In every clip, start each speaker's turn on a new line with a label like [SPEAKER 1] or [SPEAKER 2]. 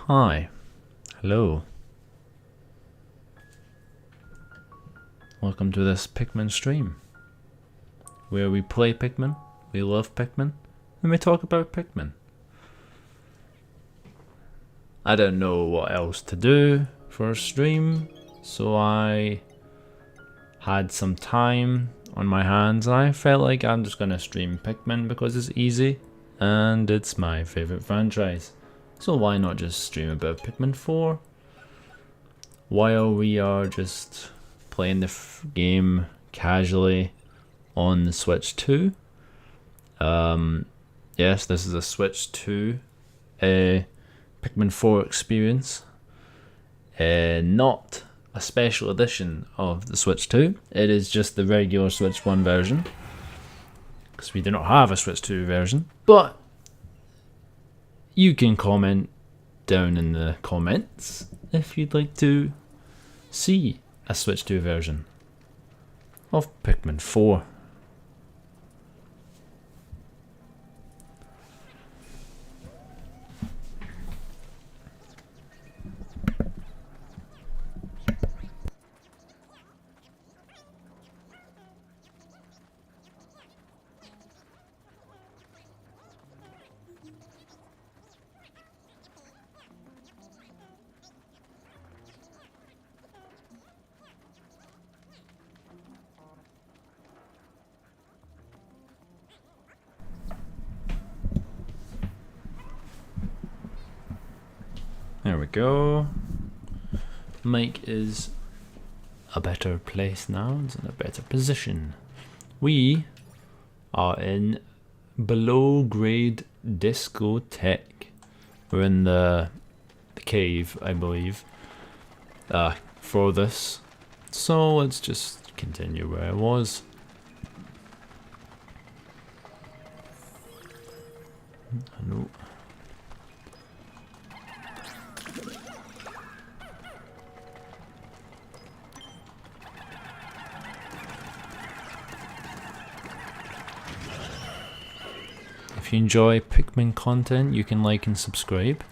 [SPEAKER 1] Hi, hello. Welcome to this Pikmin stream, where we play Pikmin, we love Pikmin, and we talk about Pikmin. I don't know what else to do for a stream, so I had some time on my hands and I felt like I'm just gonna stream Pikmin because it's easy and it's my favourite franchise. So why not just stream about Pikmin 4 while we are just playing the game casually on the Switch 2. Yes, this is a Switch 2 Pikmin 4 experience. Not a special edition of the Switch 2. It is just the regular Switch 1 version, because we do not have a Switch 2 version. But you can comment down in the comments if you'd like to see a Switch 2 version of Pikmin 4. There we go. Mike is a better place now, it's in a better position. We are in below grade discotheque. We're in the cave, I believe, for this. So let's just continue where I was. No. If you enjoy Pikmin content, you can like and subscribe.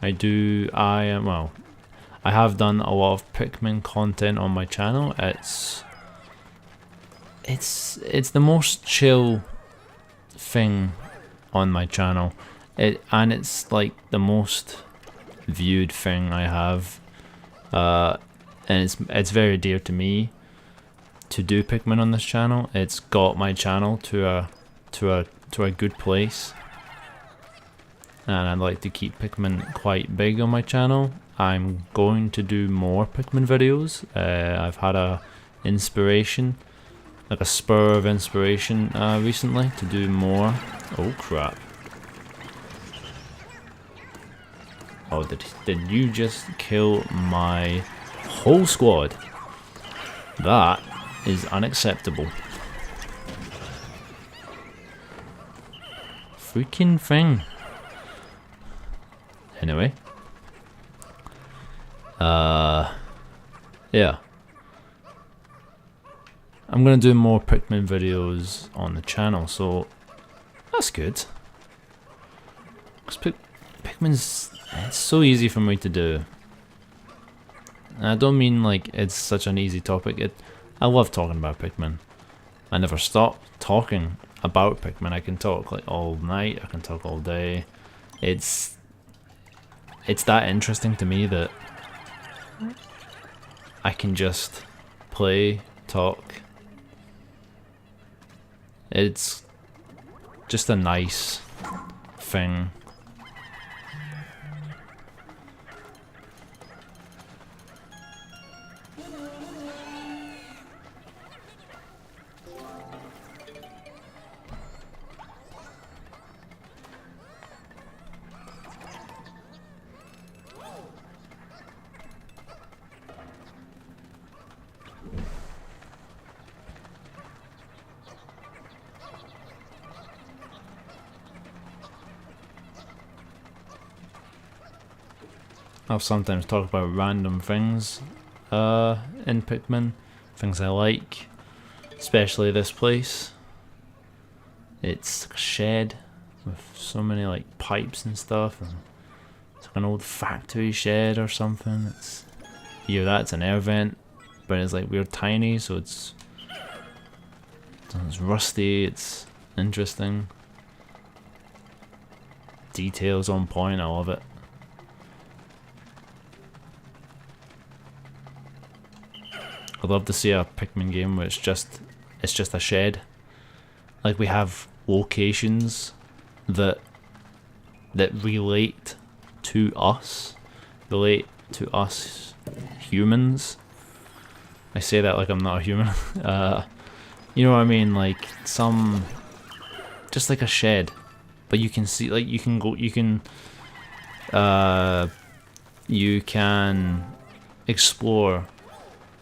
[SPEAKER 1] I have done a lot of Pikmin content on my channel. It's the most chill thing on my channel. And it's like the most viewed thing I have. And it's very dear to me to do Pikmin on this channel. It's got my channel to a good place, and I'd like to keep Pikmin quite big on my channel. I'm going to do more Pikmin videos. I've had a inspiration, like a spur of inspiration recently to do more. Oh crap. Oh, did you just kill my whole squad? That is unacceptable. Freaking thing. Anyway. Yeah. I'm gonna do more Pikmin videos on the channel, so that's good. Because Pikmin's, it's so easy for me to do. And I don't mean like it's such an easy topic. I love talking about Pikmin. I never stop talking about Pikmin. I can talk like all night, I can talk all day. It's that interesting to me that I can just play, talk. It's just a nice thing. I'll sometimes talk about random things in Pikmin, things I like, especially this place. It's a shed with so many like pipes and stuff, and It's like an old factory shed or something. It's either that's an air vent, but it's like weird tiny, so it's rusty. It's interesting. Details on point. I love it. I'd love to see a Pikmin game where it's just a shed. Like we have locations that relate to us humans. I say that like I'm not a human. You know what I mean? Like just like a shed, but you can see, like you can explore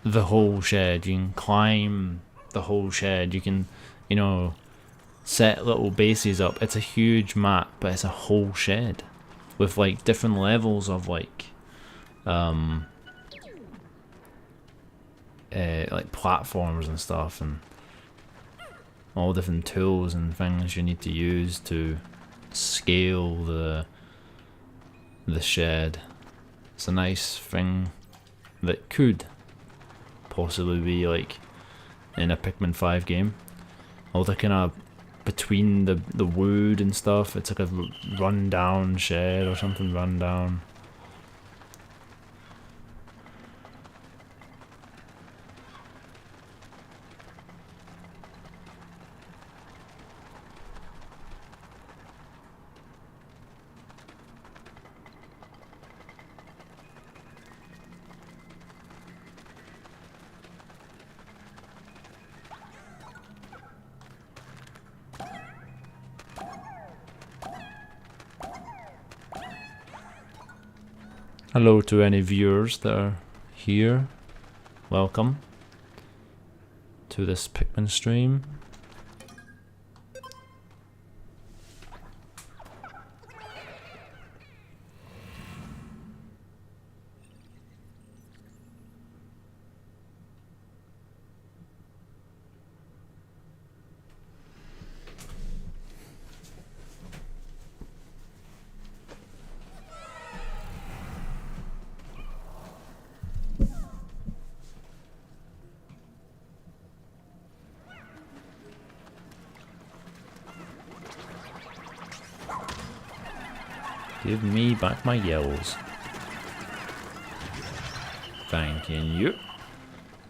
[SPEAKER 1] the whole shed. You can climb the whole shed. You can, you know, set little bases up. It's a huge map, but it's a whole shed with like different levels of like platforms and stuff, and all different tools and things you need to use to scale the shed. It's a nice thing that could possibly be like in a Pikmin 5 game. All the kind of between the wood and stuff, it's like a run-down shed or something, run-down. Hello to any viewers that are here. Welcome to this Pikmin stream. Give me back my yells. Thanking you.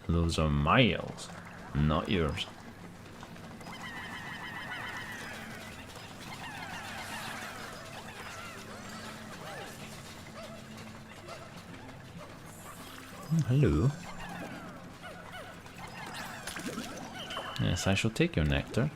[SPEAKER 1] Those are my yells, not yours. Oh, hello. Yes, I shall take your nectar.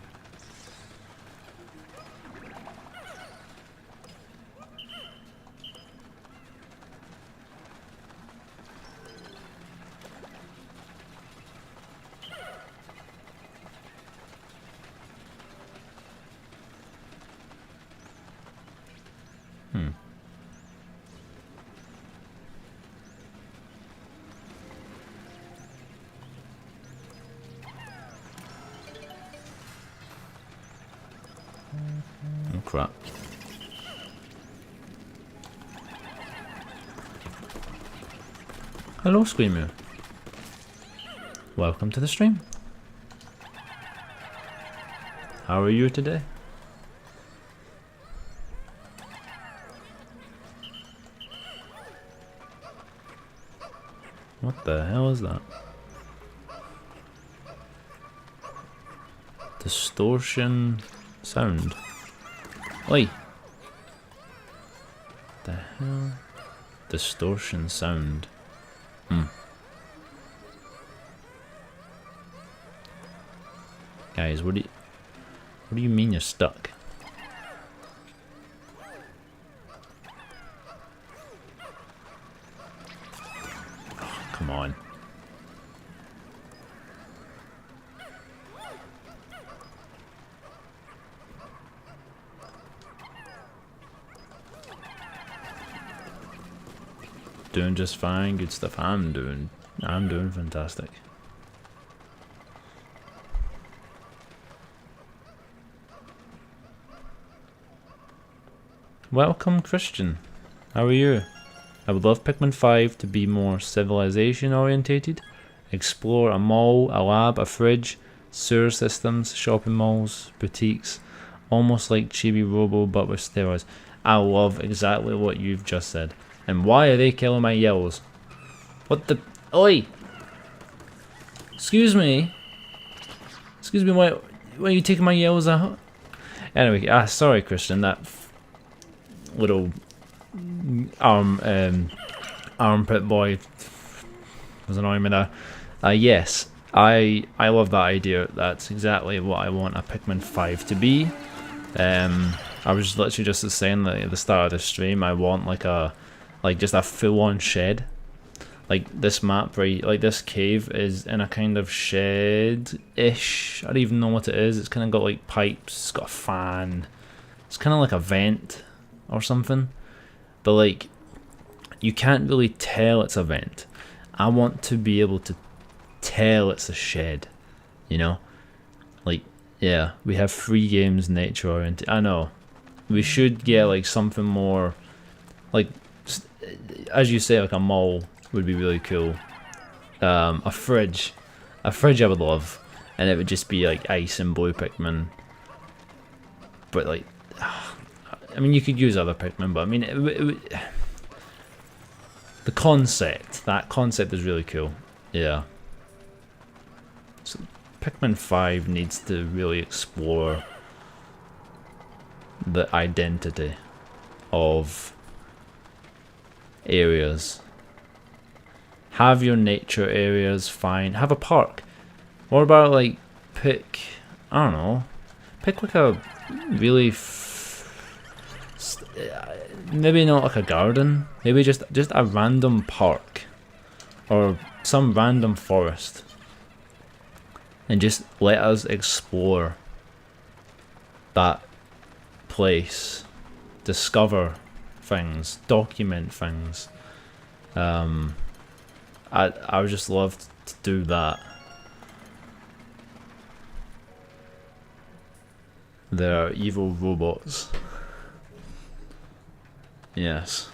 [SPEAKER 1] Oh crap. Hello Screamer. Welcome to the stream. How are you today? What the hell is that? Distortion sound. Oi! The hell? Distortion sound. Guys, what do you mean you're stuck? Oh, come on. Doing just fine, good stuff. I'm doing fantastic. Welcome, Christian. How are you? I would love Pikmin 5 to be more civilization orientated. Explore a mall, a lab, a fridge, sewer systems, shopping malls, boutiques. Almost like Chibi Robo but with steroids. I love exactly what you've just said. And why are they killing my yellows? What the... Oi! Excuse me. Excuse me, why are you taking my yellows out? Anyway, sorry Christian, that little armpit boy was annoying me there. Yes, I love that idea. That's exactly what I want a Pikmin 5 to be. I was literally just saying that at the start of the stream, I want like just a full-on shed. Like this map, right? Like this cave is in a kind of shed-ish. I don't even know what it is. It's kind of got like pipes. It's got a fan. It's kind of like a vent or something. But like, you can't really tell it's a vent. I want to be able to tell it's a shed. You know, like yeah, we have free games nature oriented. I know. We should get like something more, like as you say, like a mall would be really cool. A fridge I would love, and it would just be like ice and blue Pikmin. But like, I mean, you could use other Pikmin, but I mean, the concept, that concept is really cool. Yeah. So Pikmin 5 needs to really explore the identity of areas. Have your nature areas, fine. Have a park. What about like pick, I don't know, pick like a really maybe not like a garden, maybe just a random park or some random forest, and just let us explore that place, discover things, document things. I would just love to do that. There are evil robots. Yes.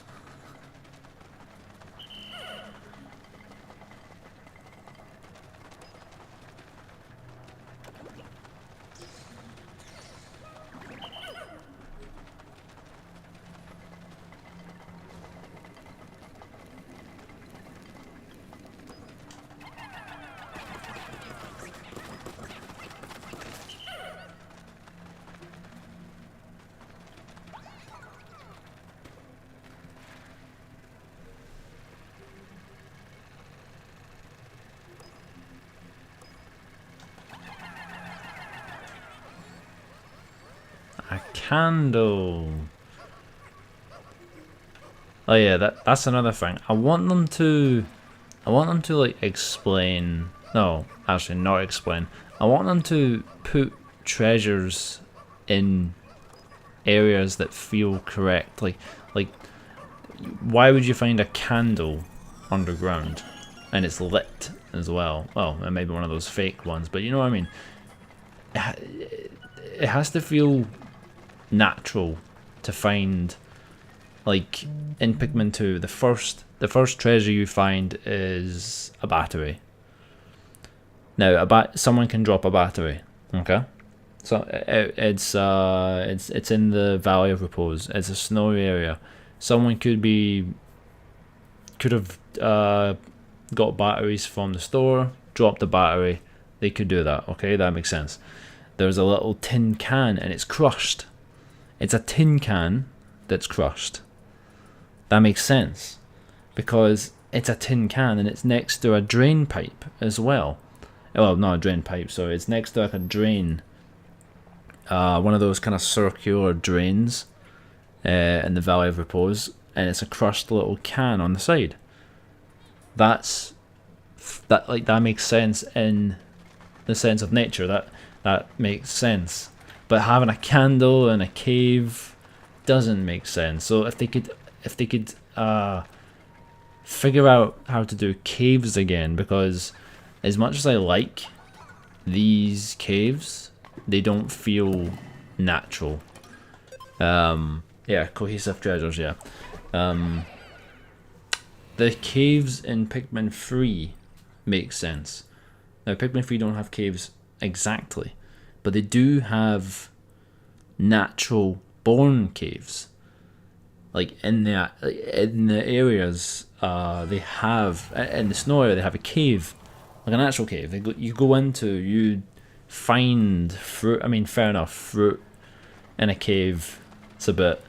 [SPEAKER 1] A candle. Oh yeah, that's another thing. I want them to like explain. No, actually not explain. I want them to put treasures in areas that feel correct. Like why would you find a candle underground and it's lit as well? Well, it may be one of those fake ones, but you know what I mean. It has to feel natural to find. Like in Pikmin 2, the first treasure you find is a battery. Now someone can drop a battery, okay? So it's in the Valley of Repose. It's a snowy area. Someone could have got batteries from the store, dropped the battery. They could do that, okay? That makes sense. There's a little tin can and it's crushed. It's a tin can that's crushed. That makes sense because it's a tin can and it's next to a drain pipe as well. Well, not a drain pipe, sorry. It's next to like a drain. One of those kind of circular drains in the Valley of Repose, and it's a crushed little can on the side. That makes sense in the sense of nature. That makes sense. But having a candle in a cave doesn't make sense. So if they could figure out how to do caves again, because as much as I like these caves, they don't feel natural. Yeah, cohesive treasures, yeah. The caves in Pikmin 3 make sense. Now, Pikmin 3 don't have caves exactly, but they do have natural born caves. Like in the areas they have in the snow area, they have a cave, like an actual cave. You go into, you find fruit. I mean, fair enough, fruit in a cave. It's a bit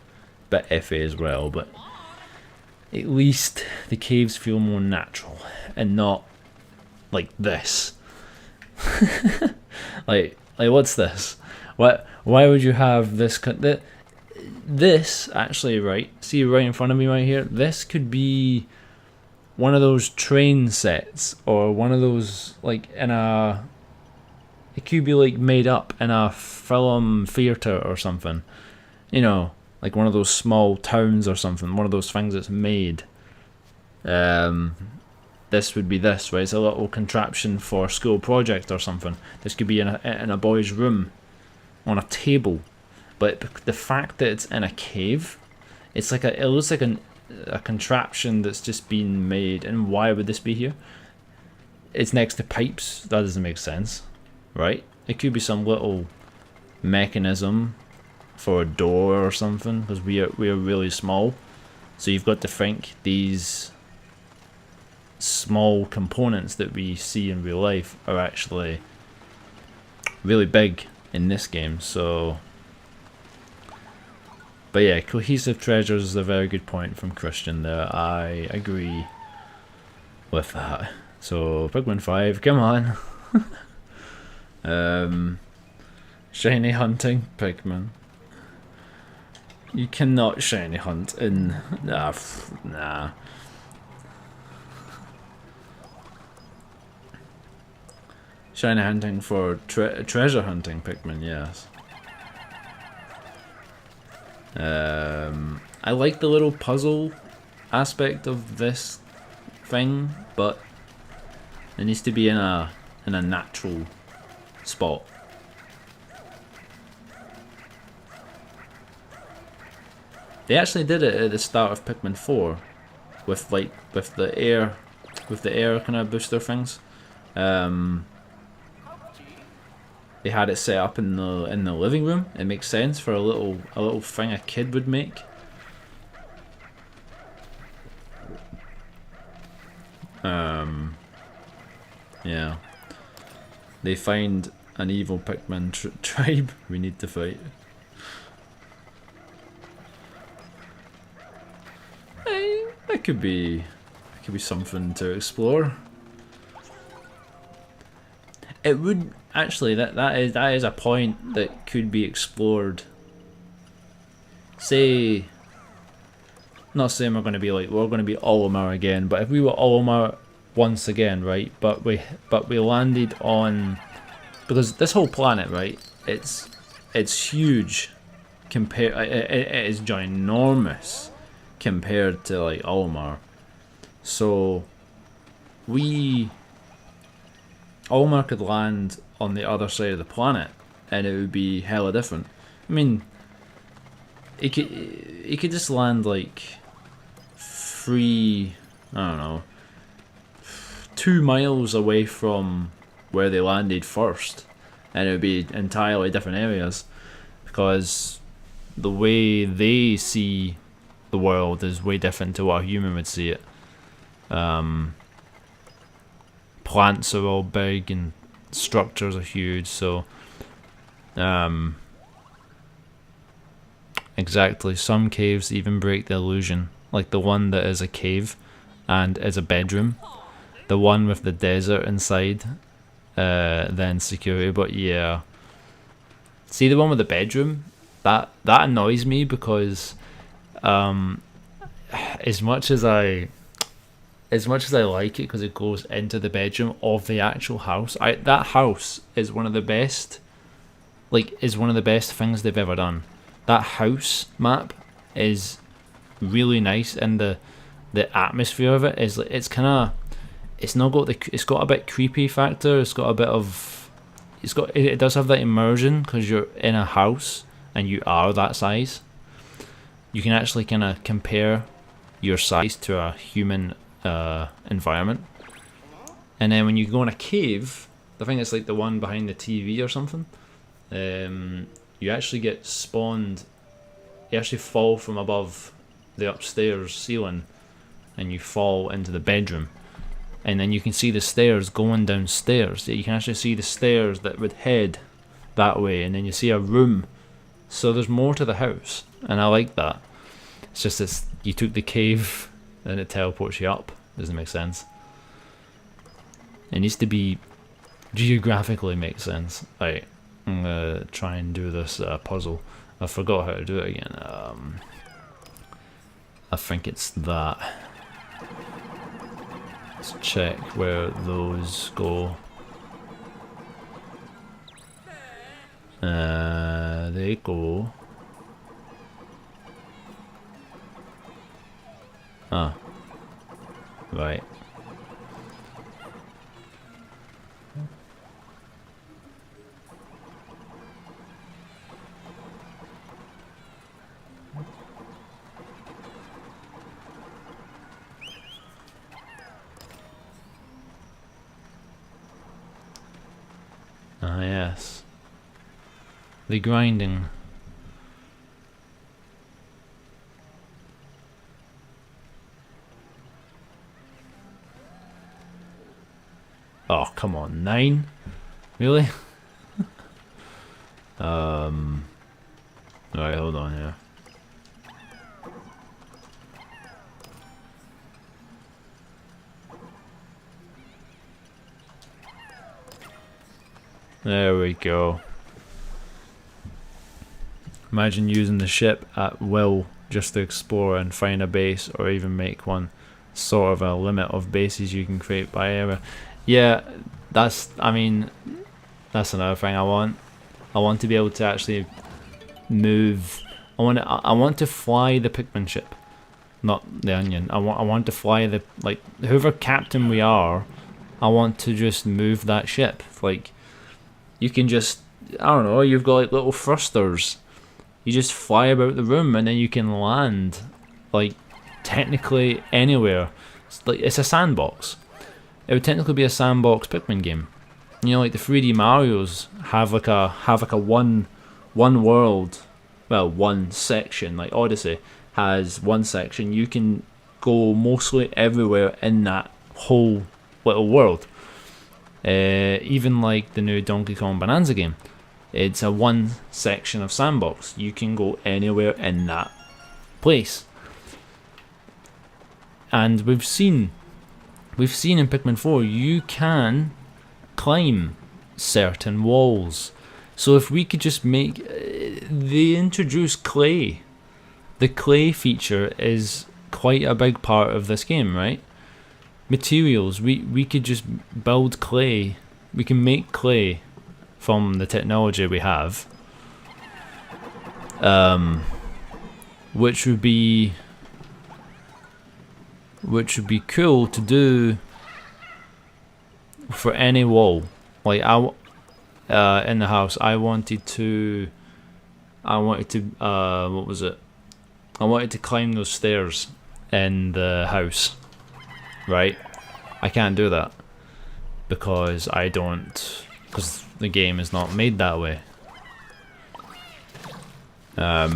[SPEAKER 1] iffy as well, but at least the caves feel more natural and not like this. like what's this? Why would you have this? This actually, right? See right in front of me right here. This could be one of those train sets, or one of those like in a. It could be like made up in a film theater or something. You know, like one of those small towns or something. One of those things that's made. This would be this, right? It's a little contraption for school project or something. This could be in a boy's room, on a table. But the fact that it's in a cave, it looks like a contraption that's just been made. And why would this be here? It's next to pipes. That doesn't make sense, right? It could be some little mechanism for a door or something, because we are really small. So you've got to think these small components that we see in real life are actually really big in this game. So. But yeah, cohesive treasures is a very good point from Christian there. I agree with that. So, Pikmin 5, come on. Shiny hunting Pikmin. You cannot shiny hunt in... Nah. Shiny hunting for treasure hunting Pikmin, yes. I like the little puzzle aspect of this thing, but it needs to be in a natural spot. They actually did it at the start of Pikmin 4 with the air kind of booster things. They had it set up in the living room. It makes sense for a little thing a kid would make. Yeah. They find an evil Pikmin tribe we need to fight. That could be something to explore. It would actually that is a point that could be explored. Say, not saying we're going to be Olimar again, but if we were Olimar once again, right? But we landed on, because this whole planet, right? It's huge compared. It is ginormous compared to like Olimar. So Olimar could land on the other side of the planet, and it would be hella different. I mean, it could just land like 2 miles away from where they landed first, and it would be entirely different areas, because the way they see the world is way different to what a human would see it. Plants are all big and structures are huge, so exactly, some caves even break the illusion, like the one that is a cave and is a bedroom, the one with the desert inside, then security. But yeah, see the one with the bedroom, that annoys me, because as much as I like it because it goes into the bedroom of the actual house, that house is one of the best things they've ever done. That house map is really nice, and the atmosphere of it is, it's got a bit creepy factor. It does have that immersion because you're in a house and you are that size. You can actually kind of compare your size to a human environment. And then when you go in a cave, I think it's like the one behind the TV or something, you actually get spawned, you actually fall from above the upstairs ceiling and you fall into the bedroom. And then you can see the stairs going downstairs. You can actually see the stairs that would head that way, and then you see a room. So there's more to the house, and I like that. It's just that you took the cave and it teleports you up. Doesn't make sense. It needs to be geographically make sense. Right, I'm gonna try and do this puzzle. I forgot how to do it again. I think it's that. Let's check where those go. They go. Ah. Right. Ah, yes. The grinding. Oh, come on, 9? Really? Alright, hold on here. There we go. Imagine using the ship at will just to explore and find a base, or even make one. Sort of a limit of bases you can create by area. Yeah, that's, I mean, that's another thing I want. I want to be able to actually move. I want to fly the Pikmin ship, not the Onion. I want to fly the, like, whoever captain we are, I want to just move that ship. Like, you can just, I don't know, you've got like little thrusters. You just fly about the room and then you can land, like, technically anywhere. It's like, it's a sandbox. It would technically be a sandbox Pikmin game. You know, like the 3D Marios have like a one world, well, one section. Like Odyssey has one section. You can go mostly everywhere in that whole little world. Even like the new Donkey Kong Bonanza game, it's a one section of sandbox. You can go anywhere in that place. And we've seen in Pikmin 4, you can climb certain walls. So if we could just make, they introduce clay. The clay feature is quite a big part of this game, right? Materials, we could just build clay. We can make clay from the technology we have, which would be cool to do for any wall. Like in the house, I wanted to what was it? I wanted to climb those stairs in the house. Right, I can't do that because because the game is not made that way. I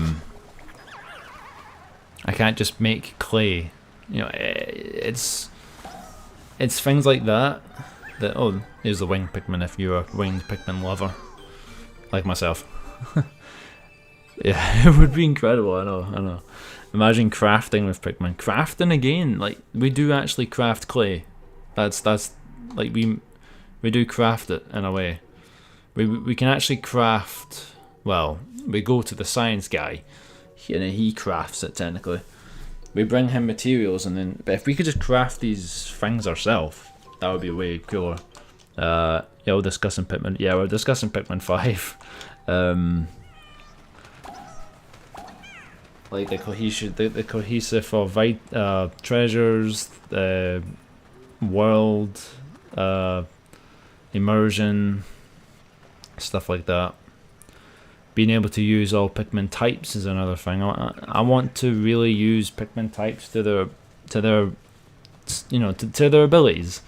[SPEAKER 1] can't just make clay. You know, it's things like that. Oh, here's the winged Pikmin if you're a winged Pikmin lover, like myself. Yeah, it would be incredible. I know. Imagine crafting with Pikmin. Crafting again, like we do actually craft clay. That's like we do craft it in a way. We can actually craft. Well, we go to the science guy, and he crafts it technically. We bring him materials, and then, but if we could just craft these things ourselves, that would be way cooler. Yeah, we're discussing Pikmin. Yeah, we're discussing Pikmin 5. Like the cohesive of treasures, world, immersion, stuff like that. being able to use all Pikmin types is another thing. I want to really use Pikmin types to their you know, to their abilities.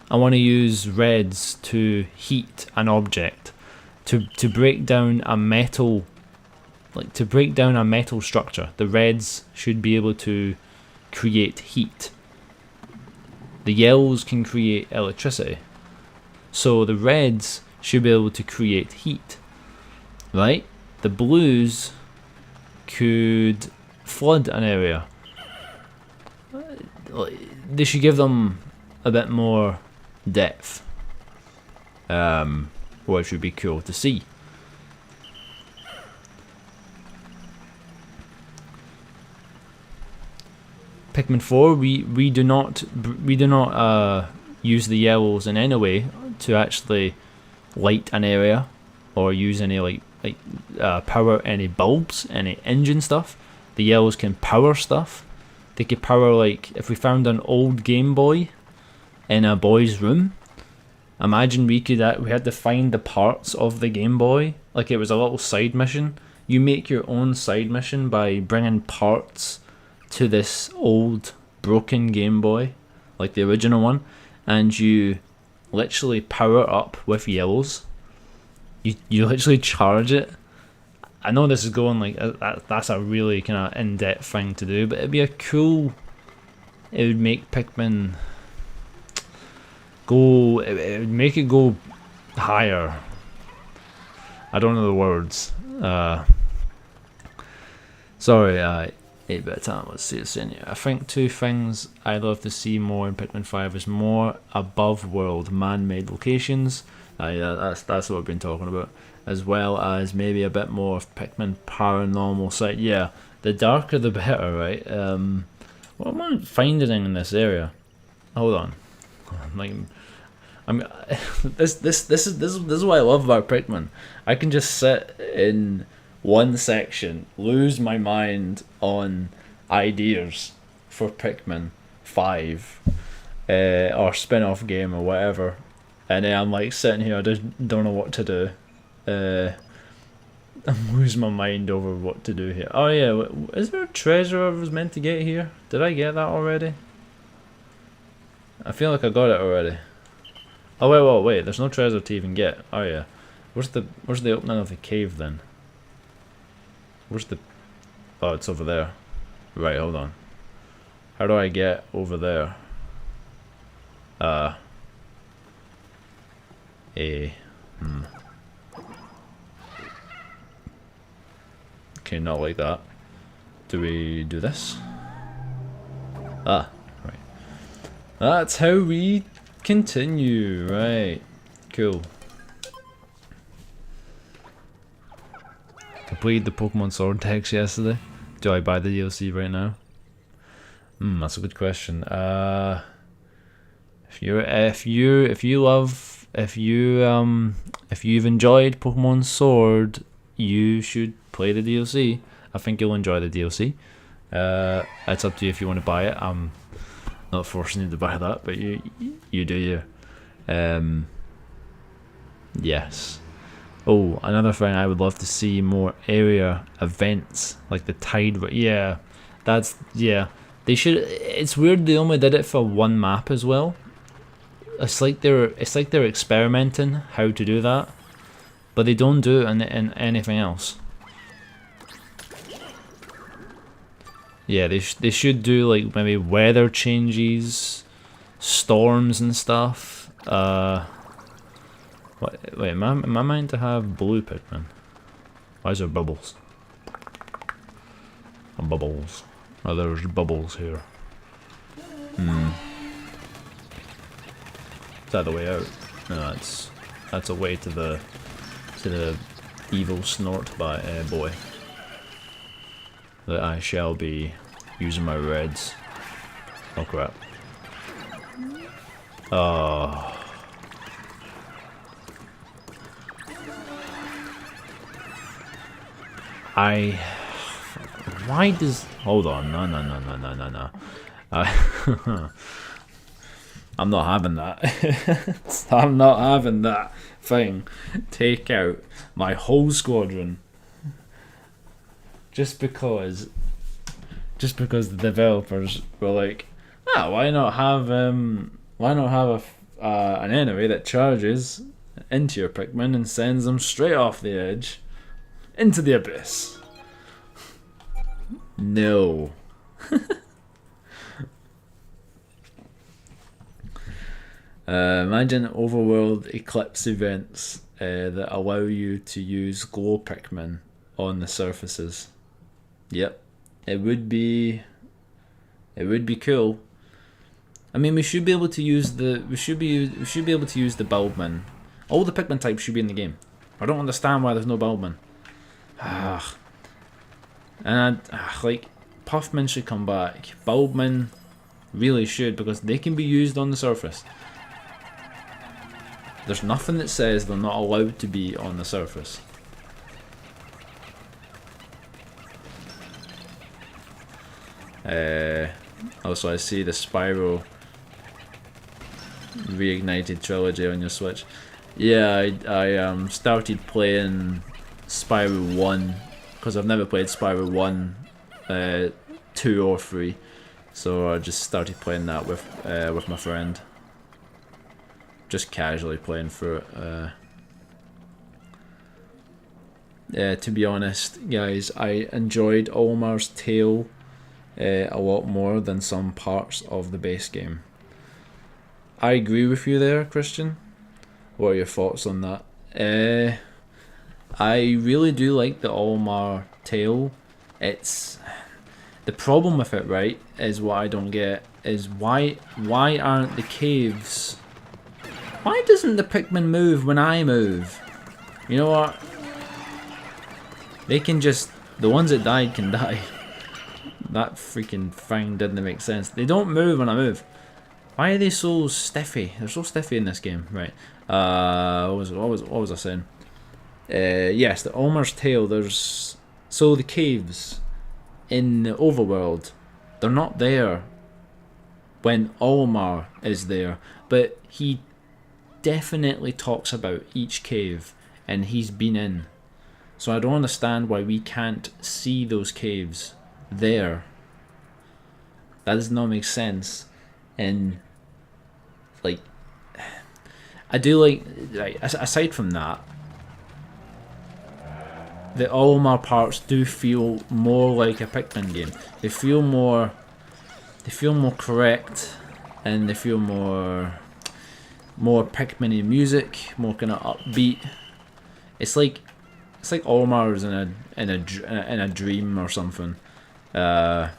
[SPEAKER 1] I want to use reds to heat an object, to break down a metal, to break down a metal structure. The reds should be able to create heat. The yellows can create electricity. So the reds should be able to create heat, right? The blues could flood an area. They should give them a bit more depth, which would be cool to see. Pikmin 4, we do not use the yellows in any way to actually light an area or use any power any bulbs, any engine stuff. The yellows can power stuff. They could power, like, if we found an old Game Boy in a boy's room, imagine we had to find the parts of the Game Boy, like it was a little side mission. You make your own side mission by bringing parts to this old broken Game Boy, like the original one, and you literally power up with yellows. You literally charge it. I know this is going like that's a really kind of in-depth thing to do, but it'd be a cool. It would make Pikmin go. It would make it go higher. I don't know the words. Sorry, 8-bit time. Let's see what's in here. I think two things I'd love to see more in Pikmin 5 is more above-world man-made locations. That's what we've been talking about. As well as maybe a bit more of Pikmin paranormal side. Yeah, the darker the better, right? What am I finding in this area? Hold on. This is what I love about Pikmin. I can just sit in one section, lose my mind on ideas for Pikmin 5 or spin-off game or whatever, and then I'm like sitting here, I just don't know what to do. I'm losing my mind over what to do here. Oh yeah, is there a treasure I was meant to get here? Did I get that already? I feel like I got it already. Oh wait, there's no treasure to even get. Oh yeah. Where's the opening of the cave then? Where's the... Oh, it's over there. Right, hold on. How do I get over there? Okay, not like that. Do we do this? Ah, right. That's how we continue, right. Cool. Completed the Pokemon Sword text yesterday. Do I buy the DLC right now? That's a good question. If you've enjoyed Pokemon Sword, you should play the DLC. I think you'll enjoy the DLC. It's up to you if you want to buy it. I'm not forcing you to buy that, but you do you. Yes. Oh, another thing I would love to see more area events like the Tide. Yeah, They should. It's weird they only did it for one map as well. It's like they're experimenting how to do that, but they don't do it in anything else. Yeah, they should do like maybe weather changes, storms and stuff. Wait, am I meant to have blue Pikmin? Why is there bubbles? Bubbles. Oh, there's bubbles here. Is that the way out? No, that's a way to the evil snort by boy. That I shall be using my reds. Oh crap. Oh. Why does... Hold on, no. I'm not having that. I'm not having that. thing take out my whole squadron just because the developers were like, ah, why not have an enemy that charges into your Pikmin and sends them straight off the edge into the abyss? No. Imagine overworld eclipse events that allow you to use glow Pikmin on the surfaces. Yep, it would be cool. I mean, we should be able to use the Bulbmin. All the Pikmin types should be in the game. I don't understand why there's no Bulbmin. And like, Puffmin should come back. Bulbmin really should, because they can be used on the surface. There's nothing that says they're not allowed to be on the surface. Also, I see the Spyro Reignited trilogy on your Switch. Yeah, I started playing Spyro 1 because I've never played Spyro 1, 2 or 3, so I just started playing that with my friend, just casually playing through it. To be honest, guys, I enjoyed Olmar's Tale a lot more than some parts of the base game. I agree with you there, Christian. What are your thoughts on that? I really do like the Olmar Tale. It's the problem with it, right? Is what I don't get is why aren't the caves? Why doesn't the Pikmin move when I move? You know what? They can just, the ones that died can die. That freaking thing didn't make sense. They don't move when I move. Why are they so stiffy? They're so stiffy in this game, right? What was I saying? Yes, the Olmar's Tale. There's so the caves in the overworld, they're not there when Olmar is there, but he definitely talks about each cave and he's been in. So I don't understand why we can't see those caves there. That does not make sense. And like, I do like aside from that, the Olmar parts do feel more like a Pikmin game. They feel more correct, and they feel more Pikmin-y music, more kind of upbeat. It's like Olmar's in a dream or something. And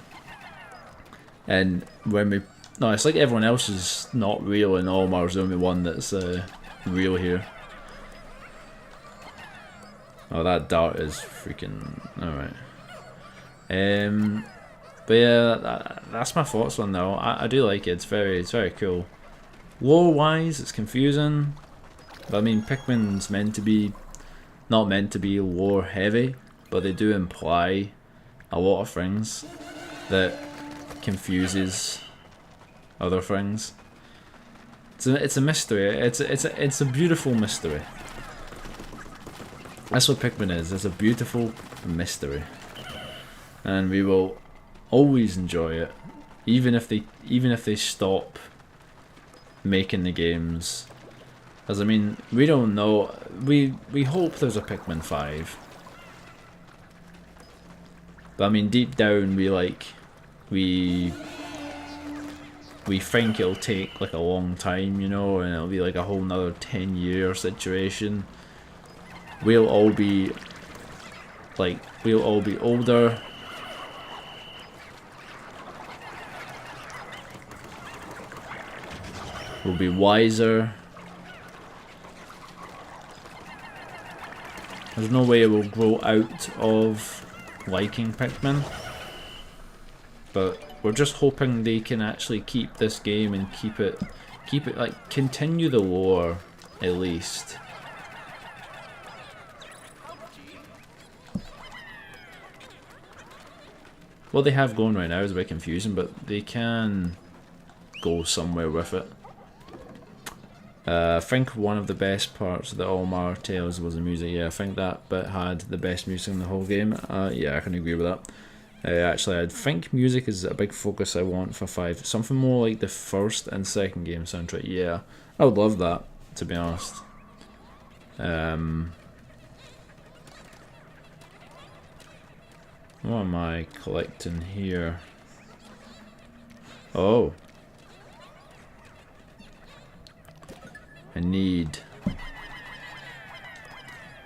[SPEAKER 1] when we it's like everyone else is not real, and Olmar's the only one that's real here. Oh, that dart is freaking alright. But yeah, that's my thoughts on that. I do like it. It's very cool. Lore-wise, it's confusing. But I mean, Pikmin's not meant to be lore heavy, but they do imply a lot of things that confuses other things. It's a mystery. It's a beautiful mystery. That's what Pikmin is. It's a beautiful mystery, and we will always enjoy it, even if they stop making the games. As I mean, we don't know. We hope there's a Pikmin 5, but I mean, deep down, we think it'll take like a long time, you know, and it'll be like a whole nother 10-year situation. We'll all be older. We'll be wiser. There's no way we'll grow out of liking Pikmin. But we're just hoping they can actually keep this game and keep it like, continue the lore at least. What they have going right now is a bit confusing, but they can go somewhere with it. I think one of the best parts of the Olimar Tales was the music. Yeah, I think that bit had the best music in the whole game. Yeah, I can agree with that. Actually, I think music is a big focus I want for 5. Something more like the first and second game soundtrack. Yeah, I would love that, to be honest. What am I collecting here? Oh. I need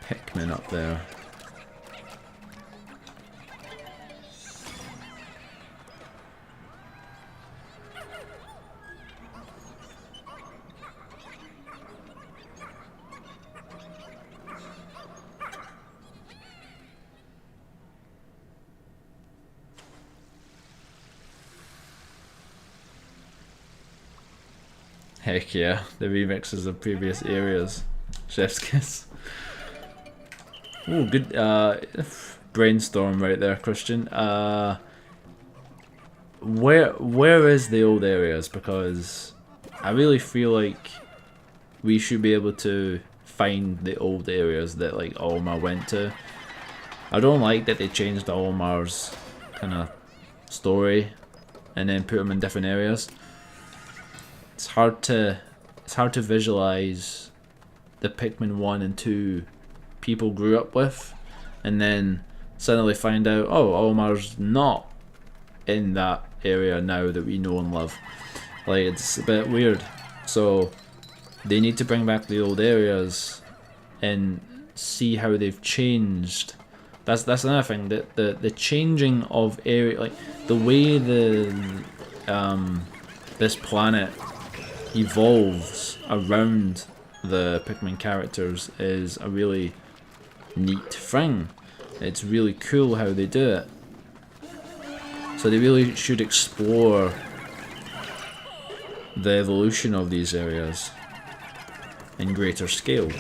[SPEAKER 1] Pikmin up there. Heck yeah, the remixes of previous areas. Chef's kiss. Oh, good brainstorm right there, Christian. Where is the old areas? Because I really feel like we should be able to find the old areas that like Olimar went to. I don't like that they changed Olimar's kind of story and then put them in different areas. It's hard to visualize the Pikmin 1 and 2 people grew up with, and then suddenly find out, oh, Olimar's not in that area now that we know and love. Like, it's a bit weird. So they need to bring back the old areas and see how they've changed. That's another thing. The changing of area, like the way this planet evolves around the Pikmin characters is a really neat thing. It's really cool how they do it. So they really should explore the evolution of these areas in greater scale.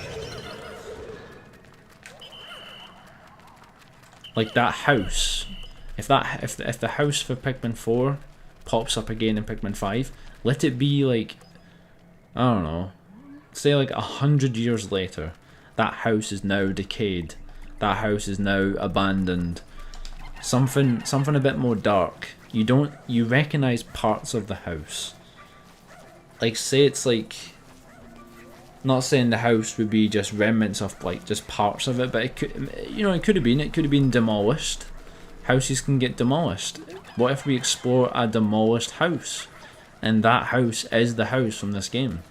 [SPEAKER 1] Like that house. If the house for Pikmin 4 pops up again in Pikmin 5, let it be like, I don't know, say like 100 years later, that house is now decayed. That house is now abandoned. Something a bit more dark. You recognize parts of the house. Like, say it's like, not saying the house would be just remnants of like just parts of it, but it could, it could have been demolished. Houses can get demolished. What if we explore a demolished house, and that house is the house from this game?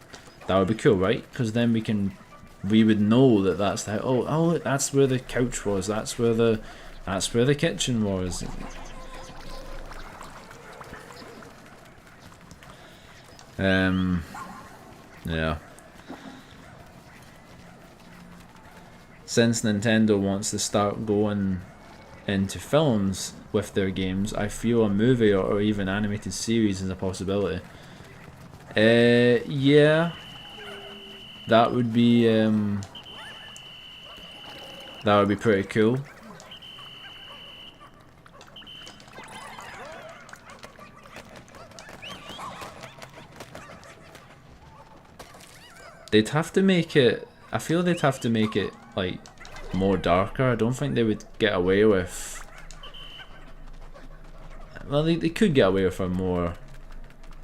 [SPEAKER 1] That would be cool, right? Because then we would know that that's the oh that's where the couch was. That's where the kitchen was. Yeah. Since Nintendo wants to start going into films with their games, I feel a movie or even animated series is a possibility. Yeah, that would be pretty cool. They'd have to make it. I feel they'd have to make it like more darker. I don't think they would get away with. Well, they could get away with a more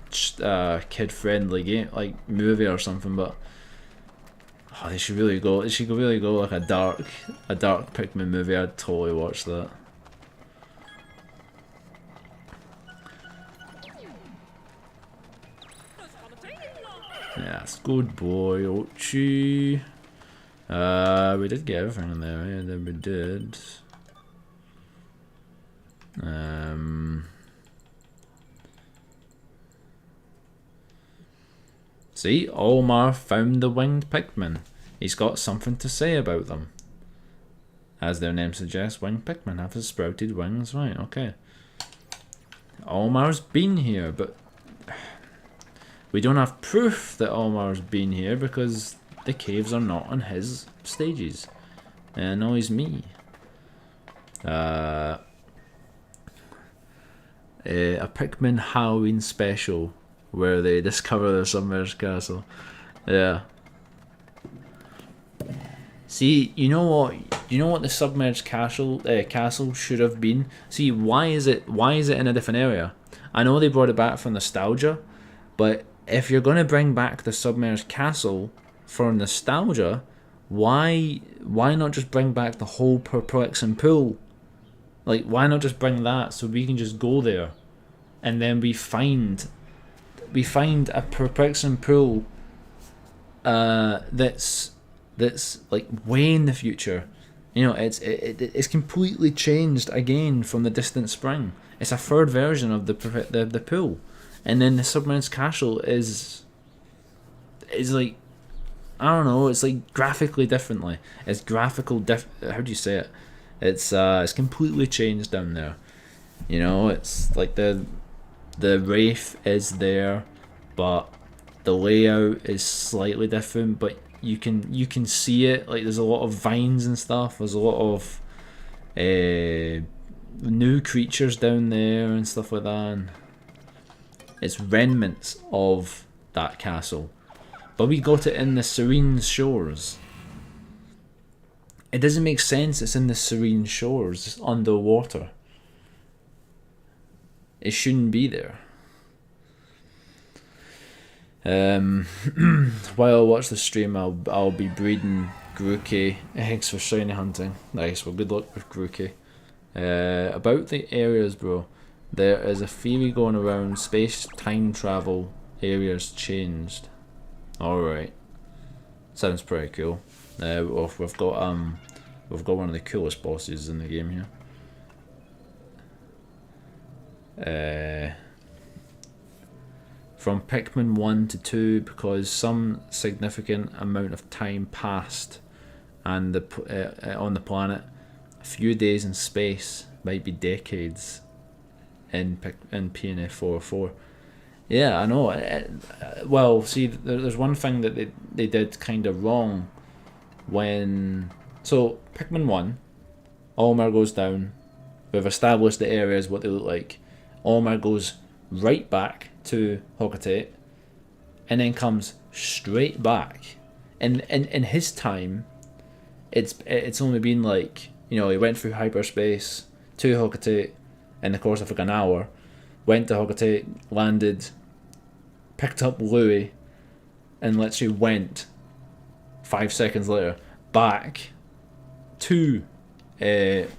[SPEAKER 1] kid-friendly game, like movie or something. But they should really go. They should really go like a dark Pikmin movie. I'd totally watch that. Yes, good boy, Ochi. We did get everything in there, yeah, then we did. See, Olimar found the winged Pikmin. He's got something to say about them. As their name suggests, winged Pikmin have sprouted wings. Right, okay. Olimar's been here, but we don't have proof that Olimar's been here because the caves are not on his stages. It annoys me. A Pikmin Halloween special where they discover the submerged castle. Yeah, See, you know what? You know what the submerged castle should have been. See, why is it in a different area? I know they brought it back for nostalgia, but if you're gonna bring back the submerged castle for nostalgia, why not just bring back the whole perplexing pool? Like, why not just bring that so we can just go there, and then we find a perplexing pool that's like way in the future. You know, it's completely changed again from the distant spring. It's a third version of the pool, and then the submerged castle is like, I don't know. It's like graphically differently. It's graphical How do you say it? It's completely changed down there. You know, it's like the wraith is there, but the layout is slightly different. But you can see it. Like, there's a lot of vines and stuff. There's a lot of new creatures down there and stuff like that. And it's remnants of that castle, but we got it in the serene shores. It doesn't make sense. It's in the serene shores, it's underwater. It shouldn't be there. While I watch the stream, I'll be breeding Grookey eggs for shiny hunting. Nice. Well, good luck with Grookey. About the areas, bro. There is a theory going around. Space time travel areas changed. All right. Sounds pretty cool. We've got one of the coolest bosses in the game here. From Pikmin 1 to 2, because some significant amount of time passed, and on the planet, a few days in space might be decades in PNF 404. Yeah, I know. Well, see, there's one thing that they did kind of wrong when... So, Pikmin 1, Olimar goes down. We've established the areas, what they look like. Olimar goes right back to Hokate, and then comes straight back. And in his time, it's only been like, you know, he went through hyperspace to Hokate in the course of like an hour, went to Hokate, landed, picked up Louis, and literally went 5 seconds later back to PNF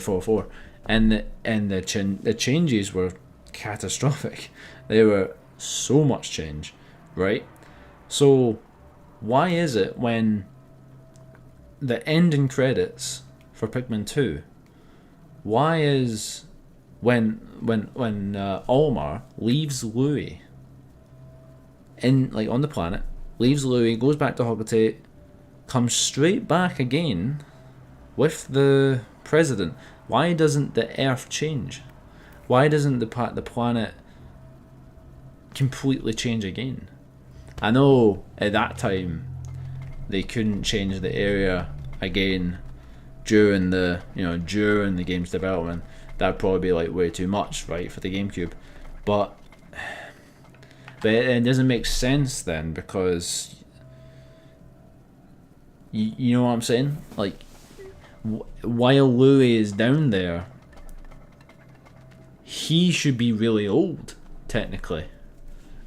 [SPEAKER 1] 404, and the changes were catastrophic. They were so much change, right? So why is it when the ending credits for Pikmin 2, why is when Olimar leaves Louis in, like, on the planet, leaves Louis, goes back to Hokate, comes straight back again with the president, why doesn't the Earth change? Why doesn't the planet completely change again? I know at that time they couldn't change the area again during the game's development. That'd probably be like way too much, right, for the GameCube. But it doesn't make sense then, because you know what I'm saying? Like, while Louis is down there, he should be really old, technically.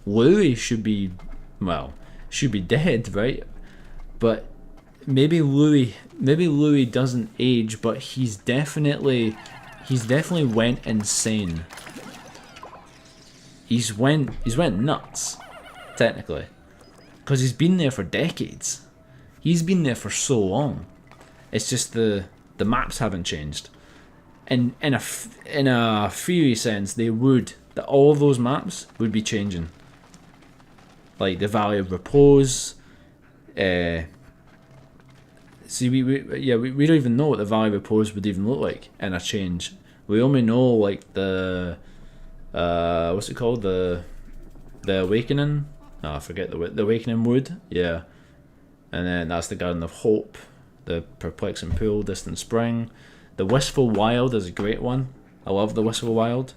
[SPEAKER 1] Louis should be dead, right? But maybe Louis doesn't age, but he's definitely went insane. He's went nuts, technically, because he's been there for decades. He's been there for so long. It's just the maps haven't changed. And in a theory sense, that all those maps would be changing. Like the Valley of Repose. See, we don't even know what the Valley of Repose would even look like in a change. We only know like the what's it called, the Awakening. Oh, I forget the Awakening Wood. Yeah, and then that's the Garden of Hope, the Perplexing Pool, Distant Spring. The Wistful Wild is a great one. I love the Wistful Wild.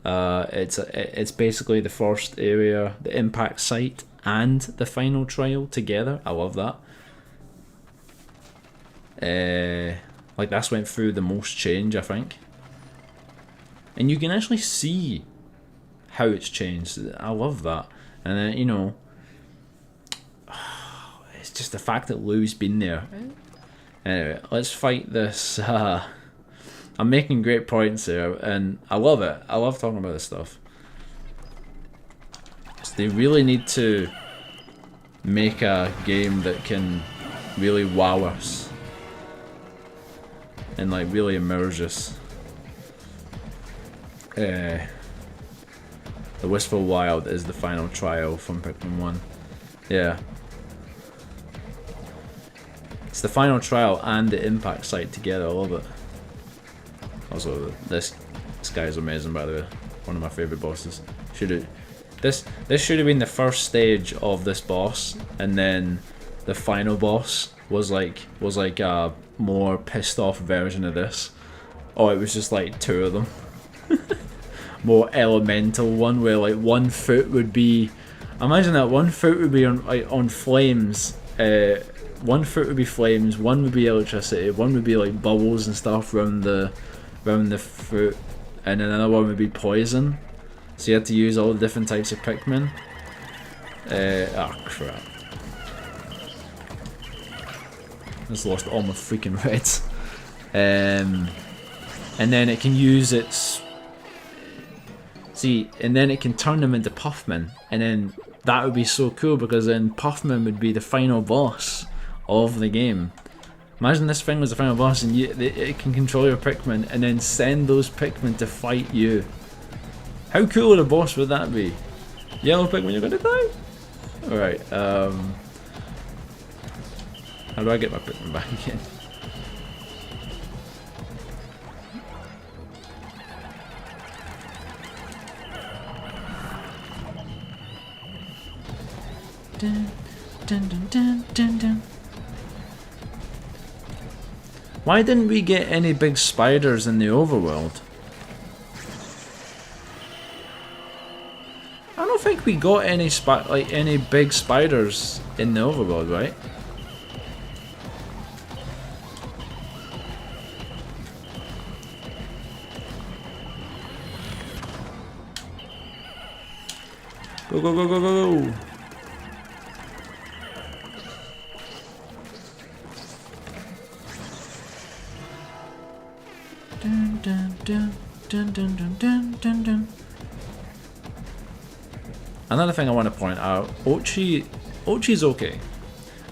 [SPEAKER 1] It's basically the first area, the impact site, and the final trial together. I love that. Like this went through the most change, I think. And you can actually see how it's changed. I love that. And then, you know, it's just the fact that Lou's been there. Anyway, let's fight this. I'm making great points here, and I love it. I love talking about this stuff. So they really need to make a game that can really wow us and like really immerse us. The Wistful Wild is the final trial from Pikmin 1. Yeah. It's the final trial and the impact site together. I love it. Also, this guy's amazing, by the way. One of my favorite bosses. This should have been the first stage of this boss, and then the final boss was like a more pissed off version of this. Oh, it was just like two of them. More elemental one where like one foot would be. Imagine that one foot would be on flames. One foot would be flames. One would be electricity. One would be like bubbles and stuff around the foot, and then another one would be poison. So you had to use all the different types of Pikmin. Oh crap! Just lost all my freaking reds. And then it can use its. See, and then it can turn them into Puffman, and then that would be so cool because then Puffman would be the final boss of the game. Imagine this thing was the final boss, and it can control your Pikmin and then send those Pikmin to fight you. How cool of a boss would that be? Yellow Pikmin, you're gonna die? Alright, how do I get my Pikmin back again? Dun, dun, dun, dun, dun, dun. Why didn't we get any big spiders in the overworld? I don't think we got any any big spiders in the overworld, right? Go go go go go go! Dun, dun, dun, dun, dun, dun, dun, dun, dun. Another thing I want to point out, Ochi's okay.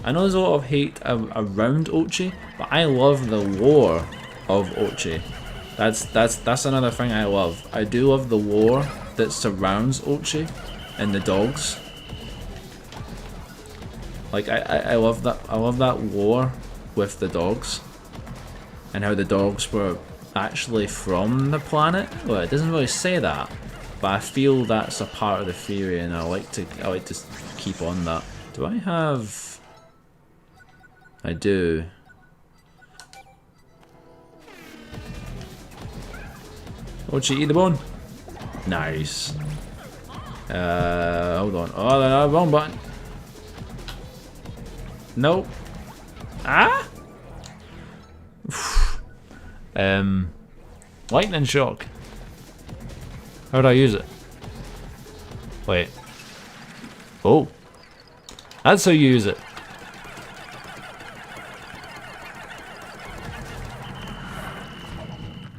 [SPEAKER 1] I know there's a lot of hate around Ochi, but I love the lore of Ochi. That's another thing I love. I do love the lore that surrounds Ochi and the dogs. Like I love that. I love that lore with the dogs and how the dogs were actually from the planet. Well, it doesn't really say that, but I feel that's a part of the theory, and I like to keep on that. Do I have? I do. Ochi, eat the bone. Nice. Hold on. Oh, no, wrong button. Nope. Ah. Lightning shock. How do I use it? Wait. Oh. That's how you use it.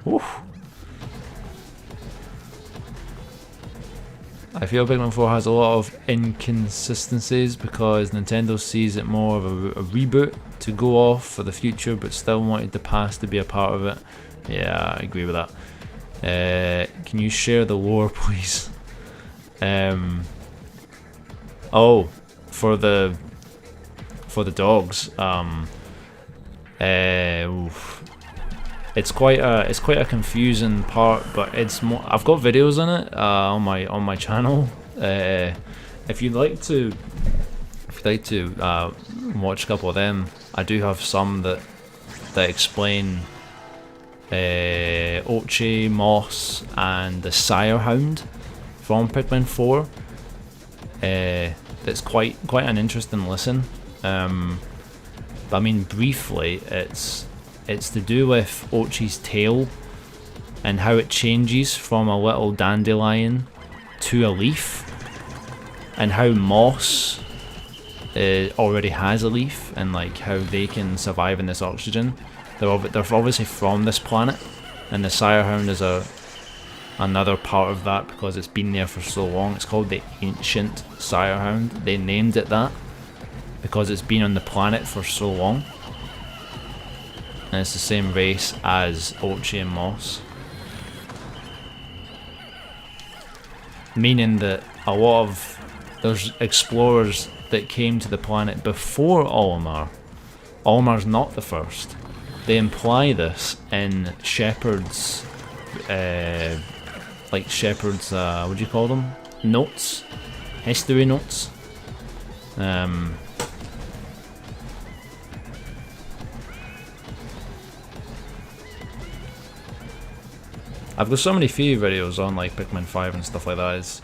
[SPEAKER 1] Oof. I feel Pikmin 4 has a lot of inconsistencies because Nintendo sees it more of a reboot to go off for the future, but still wanted the past to be a part of it. Yeah, I agree with that. Can you share the lore, please? Oh, for the dogs. Oof. It's quite a confusing part, but it's more. I've got videos on it on my channel. If you'd like to watch a couple of them, I do have some that explain Ochi, Moss, and the Sire Hound from Pikmin 4. That's quite an interesting listen. But I mean, briefly, it's to do with Ochi's tail and how it changes from a little dandelion to a leaf, and how moss already has a leaf, and like how they can survive in this oxygen. They're obviously from this planet, and the Sirehound is another part of that because it's been there for so long. It's called the Ancient Sirehound. They named it that because it's been on the planet for so long. And it's the same race as Ochi and Moss. Meaning that a lot of there's explorers that came to the planet before Olimar. Olimar's not the first. They imply this in Shepard's what do you call them? Notes? History notes? I've got so many theory videos on like Pikmin 5 and stuff like that.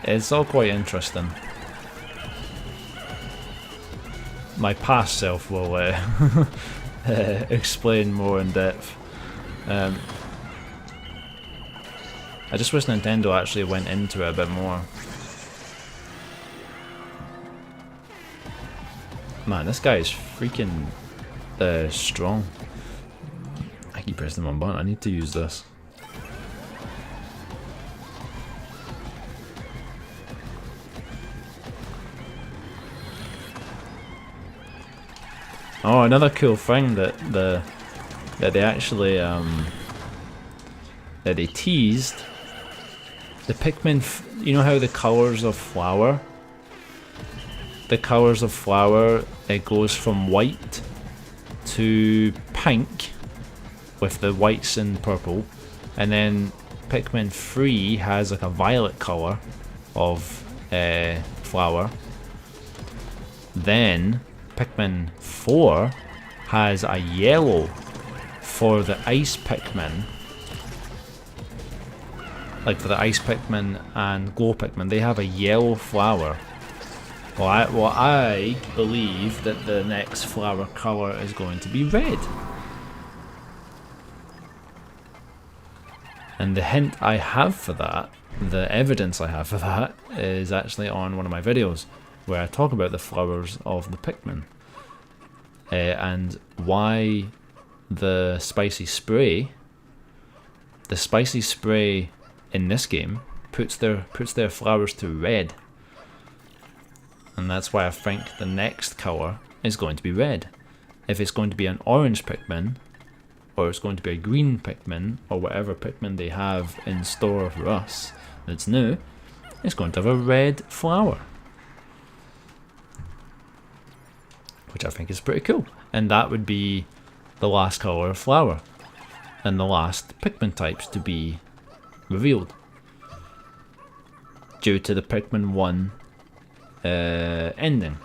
[SPEAKER 1] It's all quite interesting. My past self will explain more in depth. I just wish Nintendo actually went into it a bit more. Man, this guy is freaking strong. I keep pressing the wrong button. I need to use this. Oh, another cool thing that they actually that they teased. The Pikmin, you know how the colours of flower? The colours of flower, it goes from white to pink, with the whites and purple, and then Pikmin 3 has like a violet colour of flower. Then Pikmin 4 has a yellow for the ice Pikmin. Like for the ice Pikmin and glow Pikmin, they have a yellow flower. Well, I believe that the next flower colour is going to be red. And the hint I have for that, the evidence I have for that, is actually on one of my videos where I talk about the flowers of the Pikmin. And why the spicy spray in this game puts their flowers to red. And that's why I think the next colour is going to be red. If it's going to be an orange Pikmin, or it's going to be a green Pikmin, or whatever Pikmin they have in store for us that's new, it's going to have a red flower. Which I think is pretty cool. And that would be the last colour of flower. And the last Pikmin types to be revealed. Due to the Pikmin 1 ending.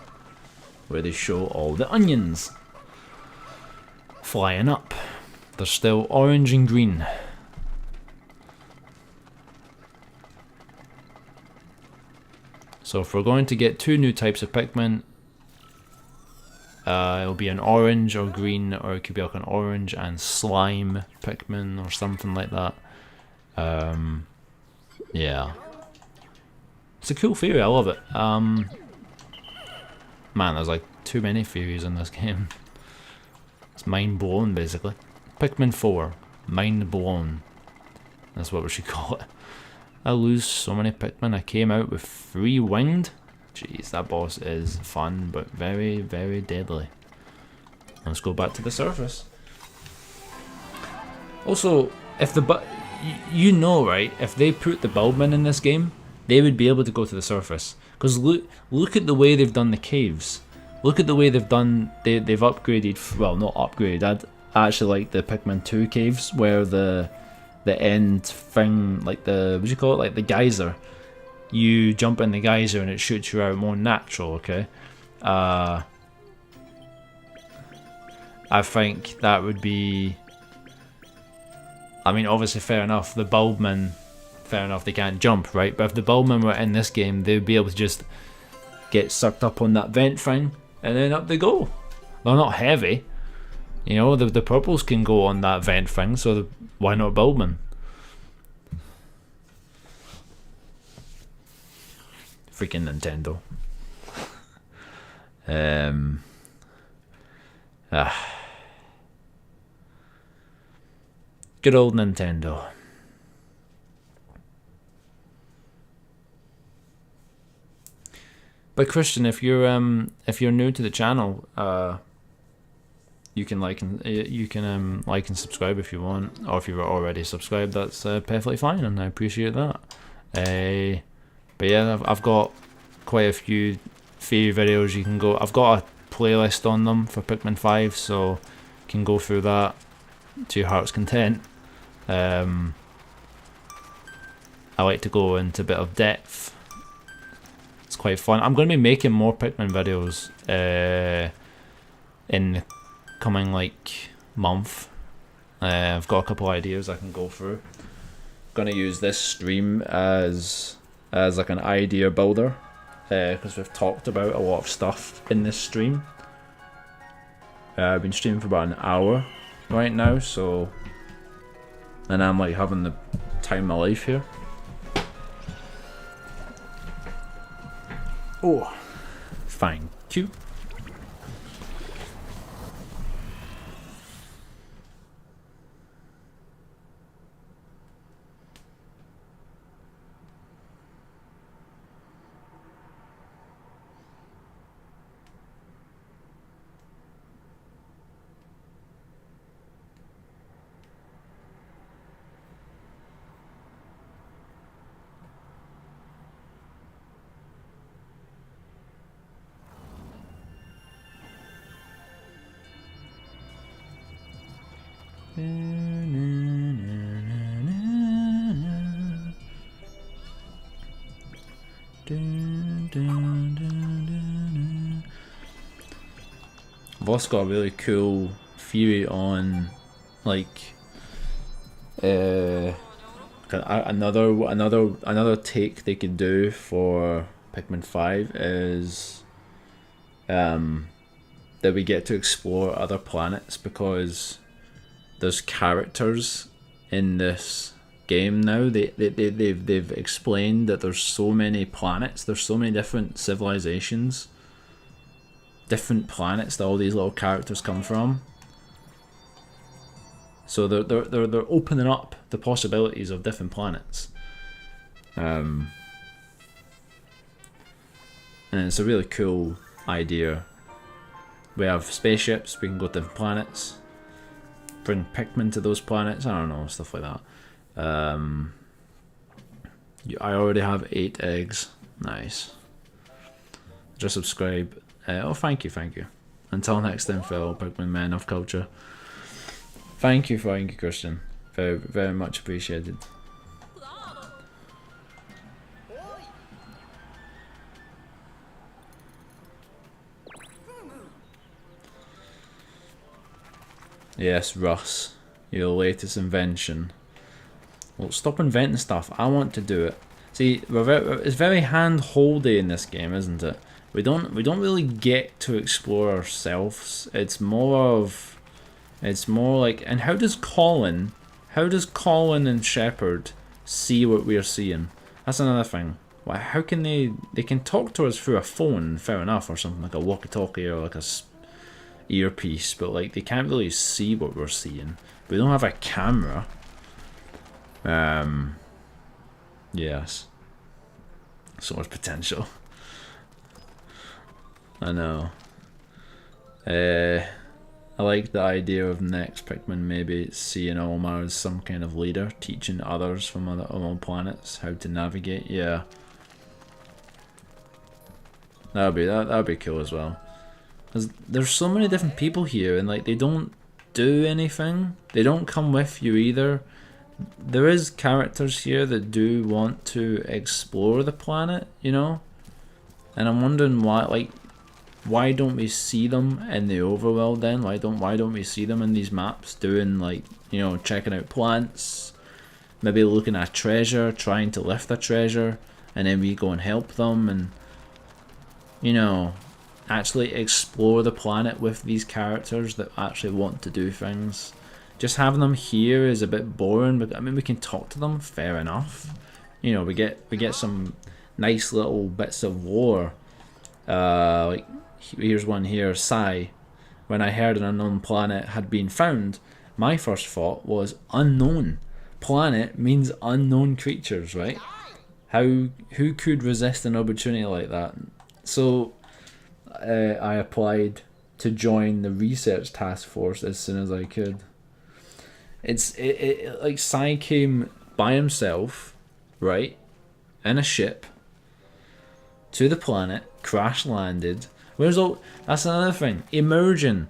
[SPEAKER 1] Where they show all the onions flying up. They're still orange and green. So if we're going to get 2 new types of Pikmin, it'll be an orange or green, or it could be like an orange and slime Pikmin or something like that. Yeah. It's a cool theory, I love it. Man, there's like too many theories in this game. It's mind blown, basically. Pikmin 4, mind blown. That's what we should call it. I lose so many Pikmin. I came out with 3 winged. Jeez, that boss is fun, but very, very deadly. Let's go back to the surface. Also, if you know, right? If they put the Bulbmin in this game, they would be able to go to the surface. Because look at the way they've done the caves. Look at the way they've done. They've upgraded. Well, not upgraded. I actually like the Pikmin 2 caves where the end thing, like the, what do you call it? Like the geyser. You jump in the geyser and it shoots you out more natural. Okay. I think that would be. I mean, obviously, fair enough. The Bulbmin, fair enough, they can't jump, right? But if the Bulbmin were in this game, they would be able to just get sucked up on that vent thing and then up they go. They're not heavy, you know. The purples can go on that vent thing, so why not build one? Freaking Nintendo. Good old Nintendo. But Christian, if you're new to the channel, you can like and subscribe if you want, or if you're already subscribed, that's perfectly fine, and I appreciate that. But yeah, I've got quite a few videos you can go. I've got a playlist on them for Pikmin 5, so you can go through that to your heart's content. I like to go into a bit of depth. It's quite fun. I'm going to be making more Pikmin videos in the coming month. I've got a couple ideas I can go through. I'm going to use this stream as like an idea builder, because we've talked about a lot of stuff in this stream. I've been streaming for about an hour right now, so, and I'm having the time of my life here. Oh, thank you. I've also got a really cool theory on another take they could do for Pikmin 5 is that we get to explore other planets, because there's characters in this game now. They've explained that there's so many planets, there's so many different civilizations, different planets that all these little characters come from. So they're opening up the possibilities of different planets. And it's a really cool idea. We have spaceships, we can go to different planets, bring Pikmin to those planets, I don't know, stuff like that. I already have 8 eggs. Nice. Just subscribe. Oh, thank you. Until next time, fellow Pikmin men of culture. Thank you, Christian. Very, very much appreciated. Yes, Russ, your latest invention. Well, stop inventing stuff. I want to do it. See, it's very hand-holdy in this game, isn't it? We don't really get to explore ourselves. It's more like, and how does Colin and Shepard see what we're seeing? That's another thing. How can they can talk to us through a phone, fair enough, or something like a walkie-talkie or like a earpiece, but they can't really see what we're seeing. We don't have a camera. Yes. So much potential. I know. I like the idea of next Pikmin maybe seeing Olmar as some kind of leader, teaching others from other planets how to navigate. Yeah. That'd be cool as well. Cause there's so many different people here, and they don't do anything. They don't come with you either. There is characters here that do want to explore the planet, you know? And I'm wondering why don't we see them in the overworld then? Why don't we see them in these maps doing checking out plants, maybe looking at treasure, trying to lift a treasure, and then we go and help them, and actually explore the planet with these characters that actually want to do things. Just having them here is a bit boring, but I mean we can talk to them, fair enough. You know, we get some nice little bits of lore. Like here's one here, Sai. When I heard an unknown planet had been found, my first thought was unknown. Planet means unknown creatures, right? Who could resist an opportunity like that? So I applied to join the research task force as soon as I could. It like Sai came by himself, right, in a ship to the planet, crash landed. Where's all? That's another thing. Emerging.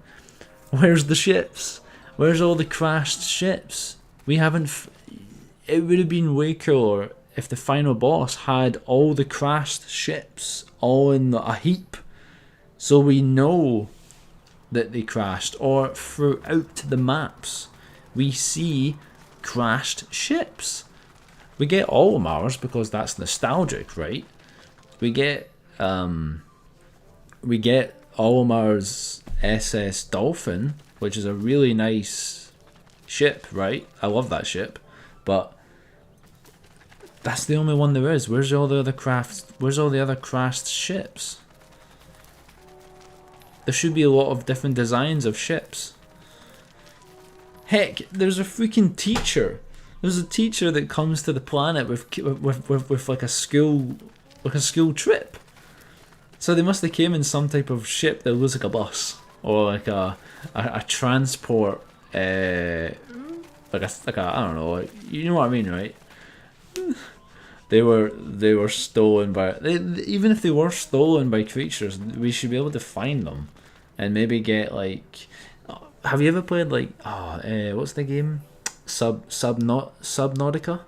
[SPEAKER 1] Where's the ships? Where's all the crashed ships? We haven't. It would have been way cooler if the final boss had all the crashed ships all in a heap, so we know that they crashed. Or throughout the maps, we see crashed ships. We get all of Mars because that's nostalgic, right? We get Olimar's SS Dolphin, which is a really nice ship, right? I love that ship, but that's the only one there is. Where's all the other crashed ships? There should be a lot of different designs of ships. Heck, there's a freaking teacher. There's a teacher that comes to the planet with like a school trip. So they must have came in some type of ship that looks like a bus or like a transport, like a I don't know, like, you know what I mean, right? They were stolen by even if they were stolen by creatures, we should be able to find them and maybe get like. Have you ever played like what's the game? Subnautica?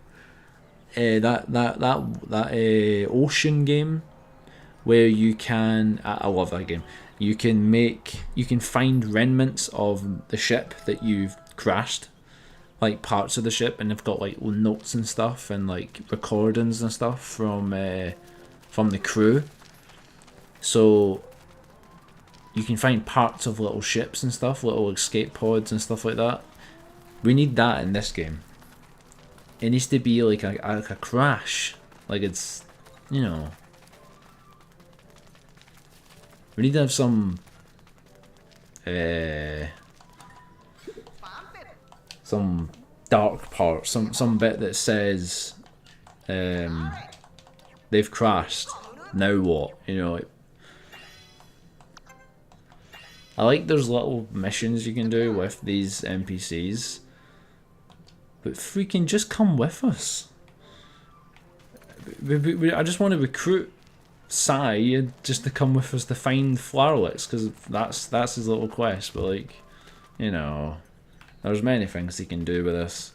[SPEAKER 1] That ocean game where you can. I love that game. You can find remnants of the ship that you've crashed, like parts of the ship, and they've got like notes and stuff and like recordings and stuff from the crew. So you can find parts of little ships and stuff, little escape pods and stuff like that. We need that in this game. It needs to be like a crash, like it's, you know. We need to have some dark part, some bit that says they've crashed. Now what? You know, like, I like there's little missions you can do with these NPCs, but freaking just come with us. I just want to recruit Sai just to come with us to find Flowerlicks, because that's his little quest. But like, you know, there's many things he can do with this.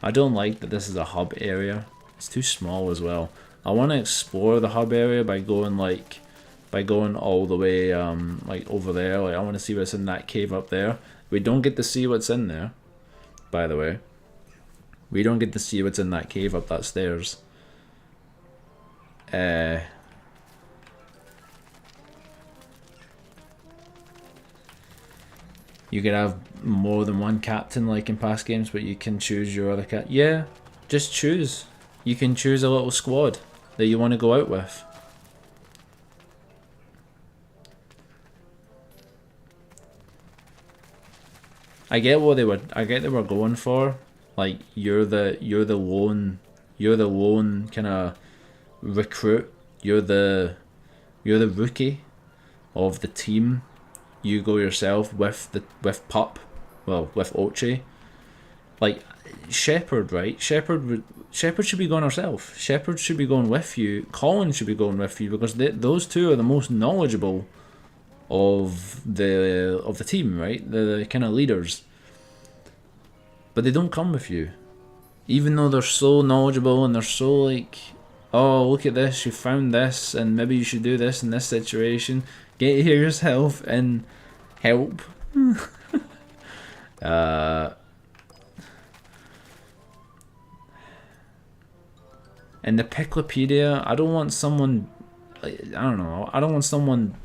[SPEAKER 1] I don't like that this is a hub area. It's too small as well. I want to explore the hub area by going all the way like over there. Like I want to see what's in that cave up there. We don't get to see what's in there, by the way. We don't get to see what's in that cave up that stairs. You could have more than one captain like in past games, but you can choose your other cat. Yeah, just choose. You can choose a little squad that you want to go out with. I get what they were going for. Like you're the lone kind of recruit. You're the rookie of the team. You go yourself with Pup, well, with Ochi. Like Shepherd, right? Shepherd should be going herself. Shepherd should be going with you. Colin should be going with you because those two are the most knowledgeable of the team, right? The kind of leaders. But they don't come with you, even though they're so knowledgeable and they're so like, oh, look at this, you found this, and maybe you should do this in this situation. Get here yourself and help. In the Piclopedia, I don't want someone, I don't want someone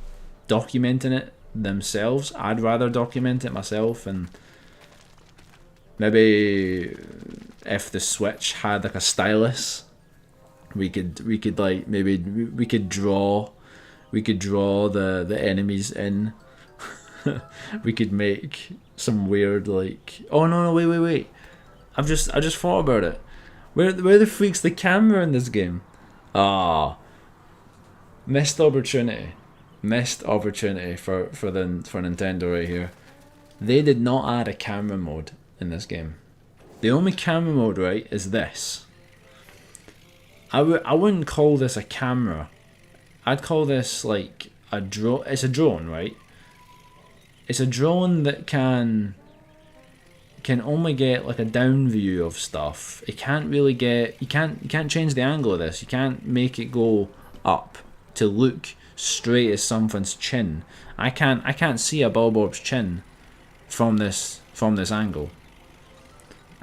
[SPEAKER 1] documenting it themselves. I'd rather document it myself, and maybe if the Switch had like a stylus, we could like maybe we could draw the enemies in. We could make some weird like, oh no wait. I just thought about it. Where the freak's the camera in this game? Ah, missed opportunity for Nintendo right here. They did not add a camera mode in this game. The only camera mode, right, is this. I wouldn't call this a camera. I'd call this like a drone. It's a drone, right? It's a drone that can only get like a down view of stuff. It can't really get, you can't change the angle of this. You can't make it go up to look straight at something's chin. I can't see a Bulborb's chin from this angle.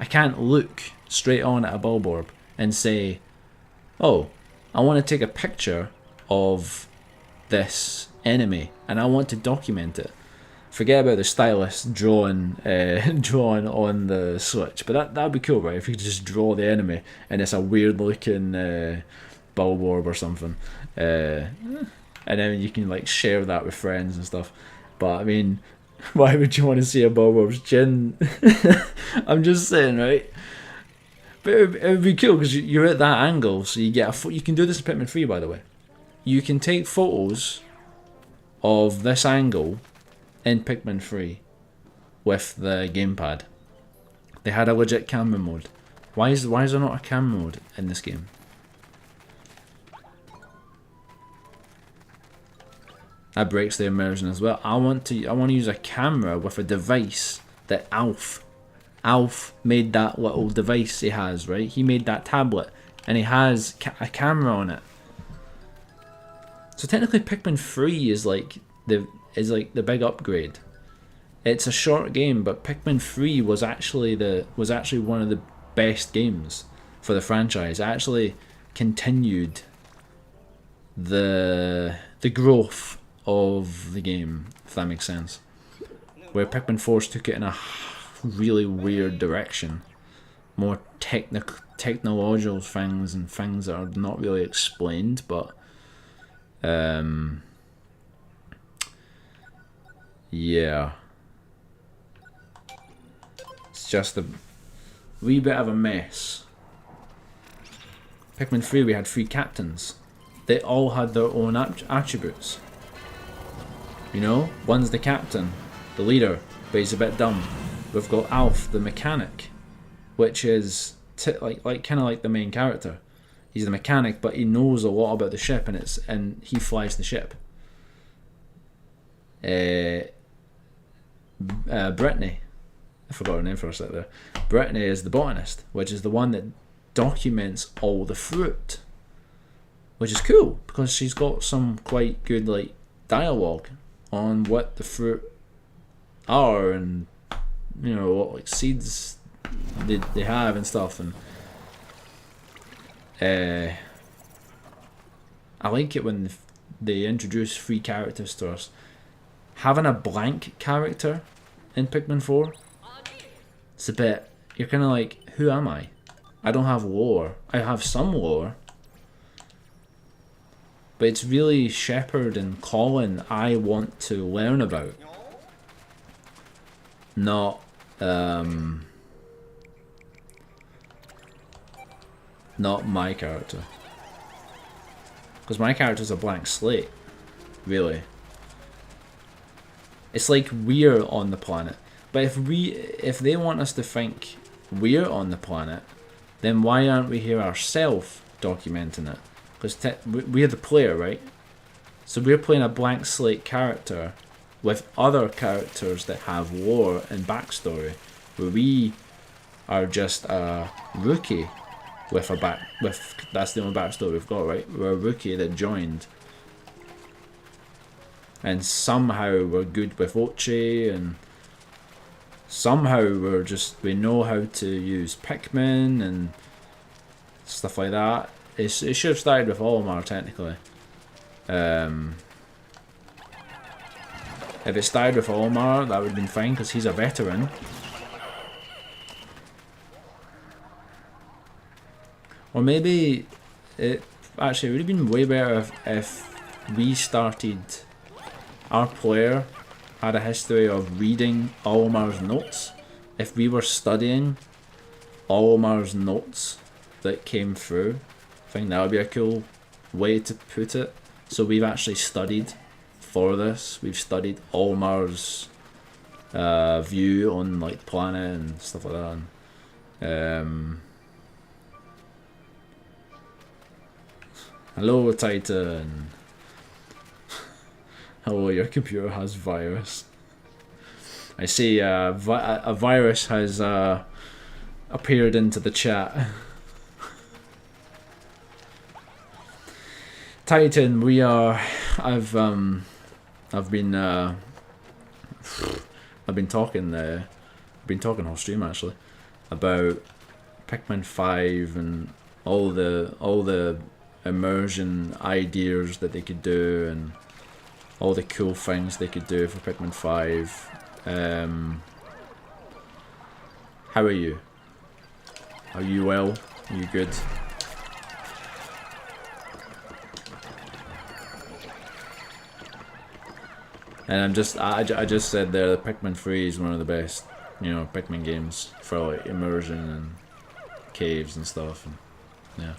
[SPEAKER 1] I can't look straight on at a Bulborb and say, oh, I want to take a picture of this enemy and I want to document it. Forget about the stylus drawing on the Switch, but that'd be cool, right? If you could just draw the enemy and it's a weird looking Bulborb or something, and then you can like share that with friends and stuff. But I mean, why would you want to see a Bulborb's chin? I'm just saying, right? But it would be cool because you're at that angle, so you get you can do this in Pikmin 3, by the way. You can take photos of this angle in Pikmin 3 with the gamepad. They had a legit camera mode. Why is there not a camera mode in this game? That breaks the immersion as well. I want to use a camera with a device that Alf made, that little device he has, right? He made that tablet and he has a camera on it. So technically Pikmin 3 is like the big upgrade. It's a short game, but Pikmin 3 was actually one of the best games for the franchise. It actually continued the growth of the game, if that makes sense. Where Pikmin 4 took it in a really weird direction. More technological things and things that are not really explained, but yeah. It's just a wee bit of a mess. Pikmin 3, we had 3 captains. They all had their own attributes. You know, one's the captain, the leader, but he's a bit dumb. We've got Alf, the mechanic, which is kind of like the main character. He's the mechanic, but he knows a lot about the ship, and he flies the ship. Brittany, I forgot her name for a sec there. Brittany is the botanist, which is the one that documents all the fruit, which is cool because she's got some quite good like dialogue on what the fruit are, and you know what like seeds they have and stuff. And I like it when they introduce 3 characters to us. Having a blank character in Pikmin 4, it's a bit, you're kind of like, who am I? I don't have lore. I have some lore, but it's really Shepard and Colin I want to learn about, not my character, because my character's a blank slate, really. It's like we're on the planet, but if they want us to think we're on the planet, then why aren't we here ourselves documenting it? Because we're the player, right? So we're playing a blank slate character with other characters that have lore and backstory, where we are just a rookie with that's the only backstory we've got, right? We're a rookie that joined, and somehow we're good with Ochi, and somehow we know how to use Pikmin and stuff like that. It should have started with Olimar technically. If it started with Olmar, that would have been fine because he's a veteran. Or maybe it actually would have been way better if we started, our player had a history of reading Olmar's notes. If we were studying Olmar's notes that came through, I think that would be a cool way to put it. So we've actually studied for this. We've studied Olmar's view on like planet and stuff like that. And, hello, Titan. Hello, your computer has virus. I see a virus has appeared into the chat. Titan, we are. I've been talking whole stream actually about Pikmin 5 and all the immersion ideas that they could do and all the cool things they could do for Pikmin 5. How are you? Are you well? Are you good? And I just said there that Pikmin 3 is one of the best, you know, Pikmin games for like immersion and caves and stuff. And, yeah.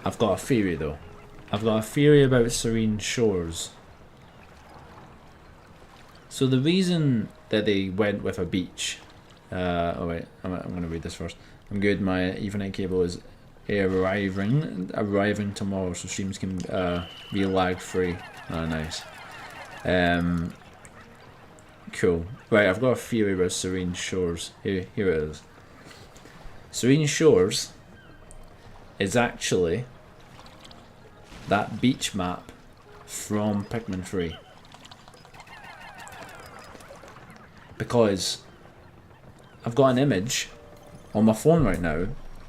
[SPEAKER 1] I've got a theory though. I've got a theory about Serene Shores. So the reason that they went with a beach... oh wait, I'm going to read this first. I'm good, my Ethernet cable is arriving tomorrow, so streams can be lag free. Oh, nice. Cool. Right, I've got a theory about Serene Shores. Here it is. Serene Shores is actually that beach map from Pikmin 3. Because I've got an image on my phone right now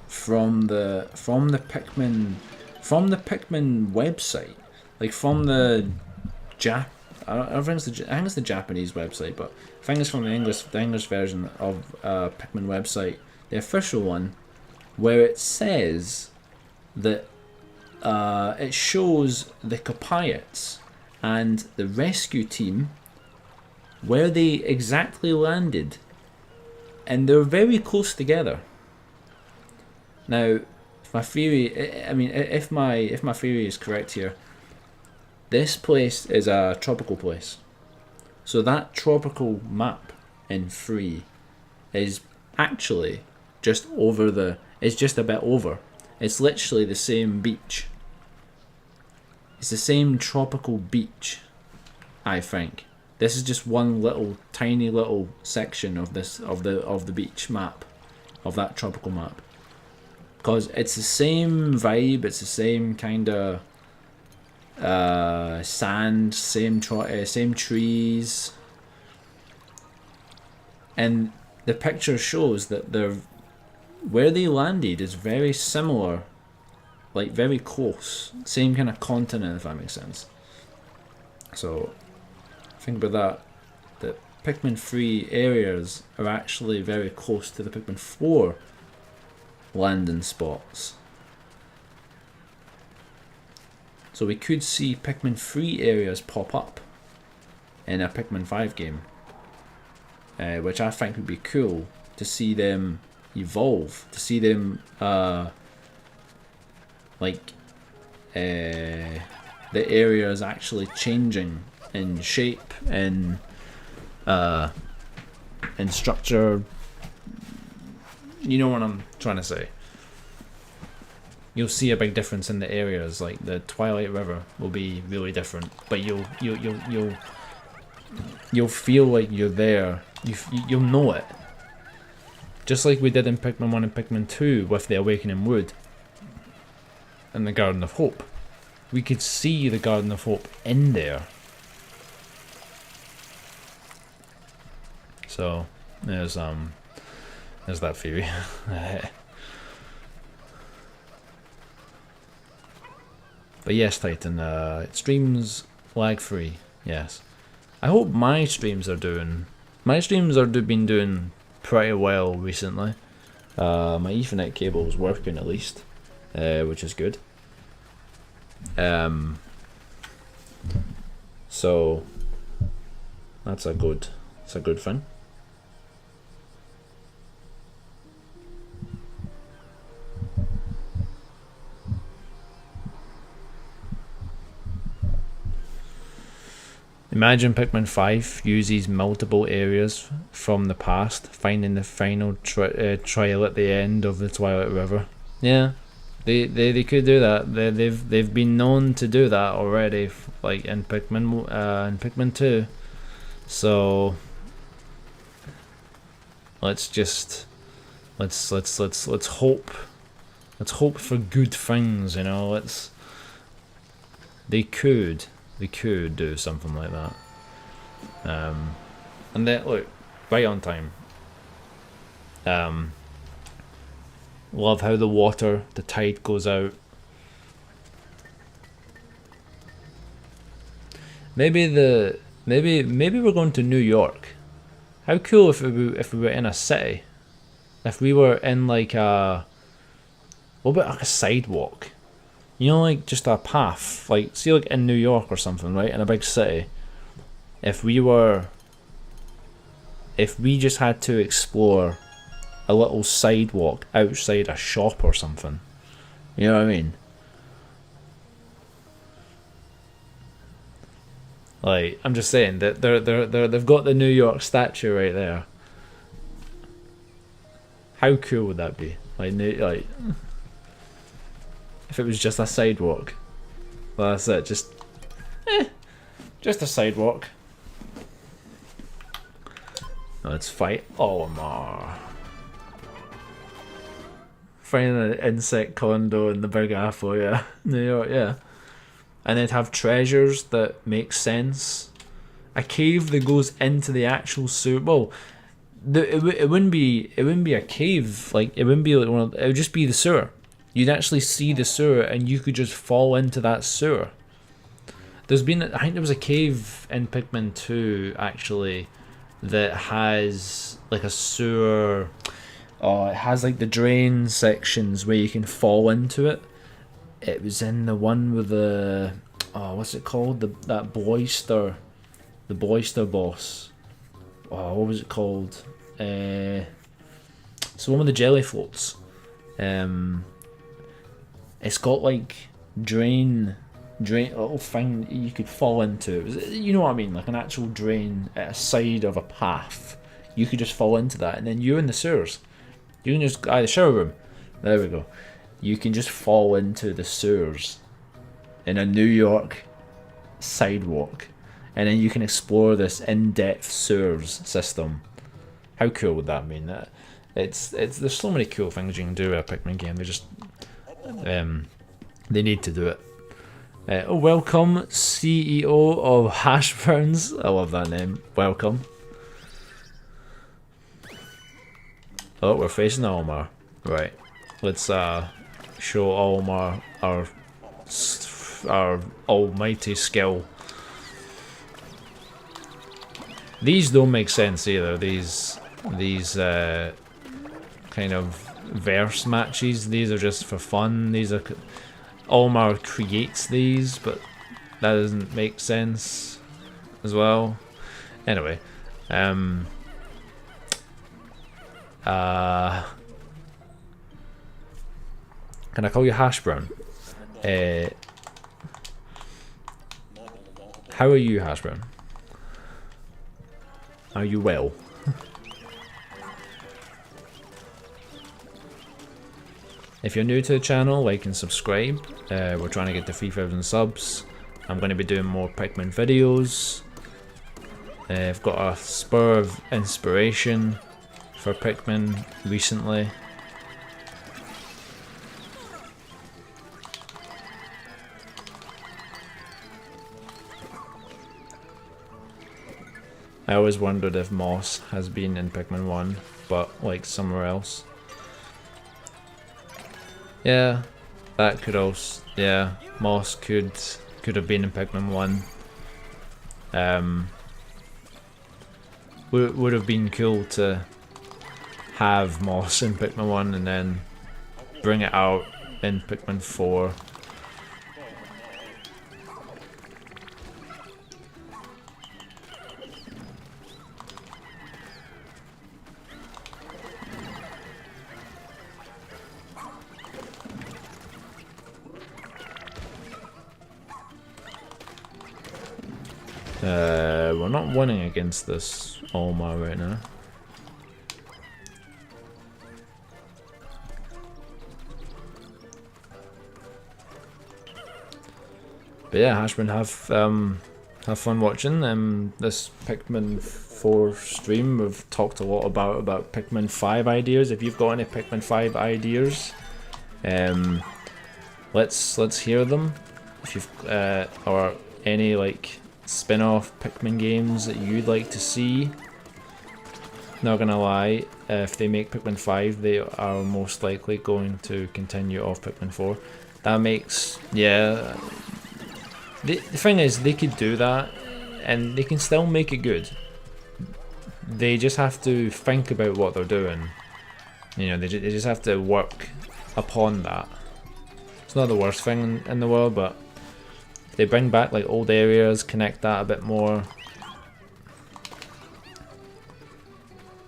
[SPEAKER 1] from the Pikmin website, like from the I think it's the Japanese website, but I think it's from the English version of Pikmin website, the official one, where it says that it shows the Copiates and the rescue team where they exactly landed, and they're very close together. Now, if my theory, I mean, if my theory is correct here, this place is a tropical place. So that tropical map in 3 is actually just over the. It's just a bit over. It's literally the same beach. It's the same tropical beach, I think. This is just one little tiny little section of the beach map, of that tropical map. Because it's the same vibe, it's the same kind of sand, same trees, and the picture shows that where they landed is very similar, like very close, same kind of continent, if that makes sense. So think about that. The Pikmin 3 areas are actually very close to the Pikmin 4 landing spots. So we could see Pikmin 3 areas pop up in a Pikmin 5 game, which I think would be cool to see them evolve, to see them the areas actually changing in shape and in structure. You know what I'm trying to say. You'll see a big difference in the areas. Like the Twilight River will be really different, but you'll you'll feel like you're there. You'll know it. Just like we did in Pikmin 1 and Pikmin 2 with the Awakening Wood and the Garden of Hope. We could see the Garden of Hope in there. So there's that theory. But yes, Titan, it streams lag free. Yes, I hope my streams are doing. My streams are been doing pretty well recently. My Ethernet cable is working at least, which is good. So that's a good thing. Imagine Pikmin 5 uses multiple areas from the past, finding the final trial at the end of the Twilight River. Yeah, they could do that. They've been known to do that already, like in Pikmin 2. So let's hope for good things. You know, they could do something like that. And then look, right on time. Love how the tide goes out. Maybe we're going to New York. How cool if we were in a city? If we were in like what about like a sidewalk? You know, like just a path, like see like in New York or something, right? In a big city. If we just had to explore a little sidewalk outside a shop or something. You know what I mean? Like, I'm just saying that they've got the New York statue right there. How cool would that be? Like if it was just a sidewalk. Well, that's it, just a sidewalk. Let's fight Olimar. Finding an insect condo in the Big Apple, yeah. New York, yeah. And they'd have treasures that make sense. A cave that goes into the actual sewer. Well, it wouldn't be a cave. Like it wouldn't be like it would just be the sewer. You'd actually see the sewer, and you could just fall into that sewer. I think there was a cave in Pikmin 2 actually that has like a sewer. It has like the drain sections where you can fall into it. It was in the one with the what's it called? That Boyster, the Boyster boss. What was it called? It's the one with the jelly floats. It's got like drain little thing you could fall into. You know what I mean? Like an actual drain at a side of a path. You could just fall into that, and then you're in the sewers. You can just the shower room. There we go. You can just fall into the sewers in a New York sidewalk, and then you can explore this in-depth sewers system. How cool would that mean? It's there's so many cool things you can do with a Pikmin game. They need to do it. Welcome, CEO of Hash Browns. I love that name. Welcome. Oh, we're facing Olimar. Right. Let's show Olimar our almighty skill. These don't make sense either. These kind of verse matches. These are just for fun. These are Olimar creates these, but that doesn't make sense as well. Anyway, can I call you Hash Brown? How are you, Hash Brown? Are you well? If you're new to the channel, like and subscribe. We're trying to get to 3,000 subs. I'm going to be doing more Pikmin videos. I've got a spur of inspiration for Pikmin recently. I always wondered if Moss has been in Pikmin 1, but like somewhere else. Yeah, that could also, yeah, Moss could have been in Pikmin 1. Would have been cool to have Moss in Pikmin 1 and then bring it out in Pikmin 4. We're not winning against this Olma right now. But yeah, Hashman, have fun watching this Pikmin 4 stream. We've talked a lot about Pikmin 5 ideas. If you've got any Pikmin 5 ideas, let's hear them. If you've or any like spin-off Pikmin games that you'd like to see. Not gonna lie, if they make Pikmin 5, they are most likely going to continue off Pikmin 4. That makes, yeah. The thing is, they could do that, and they can still make it good. They just have to think about what they're doing. You know, they just have to work upon that. It's not the worst thing in the world, but they bring back like old areas, connect that a bit more.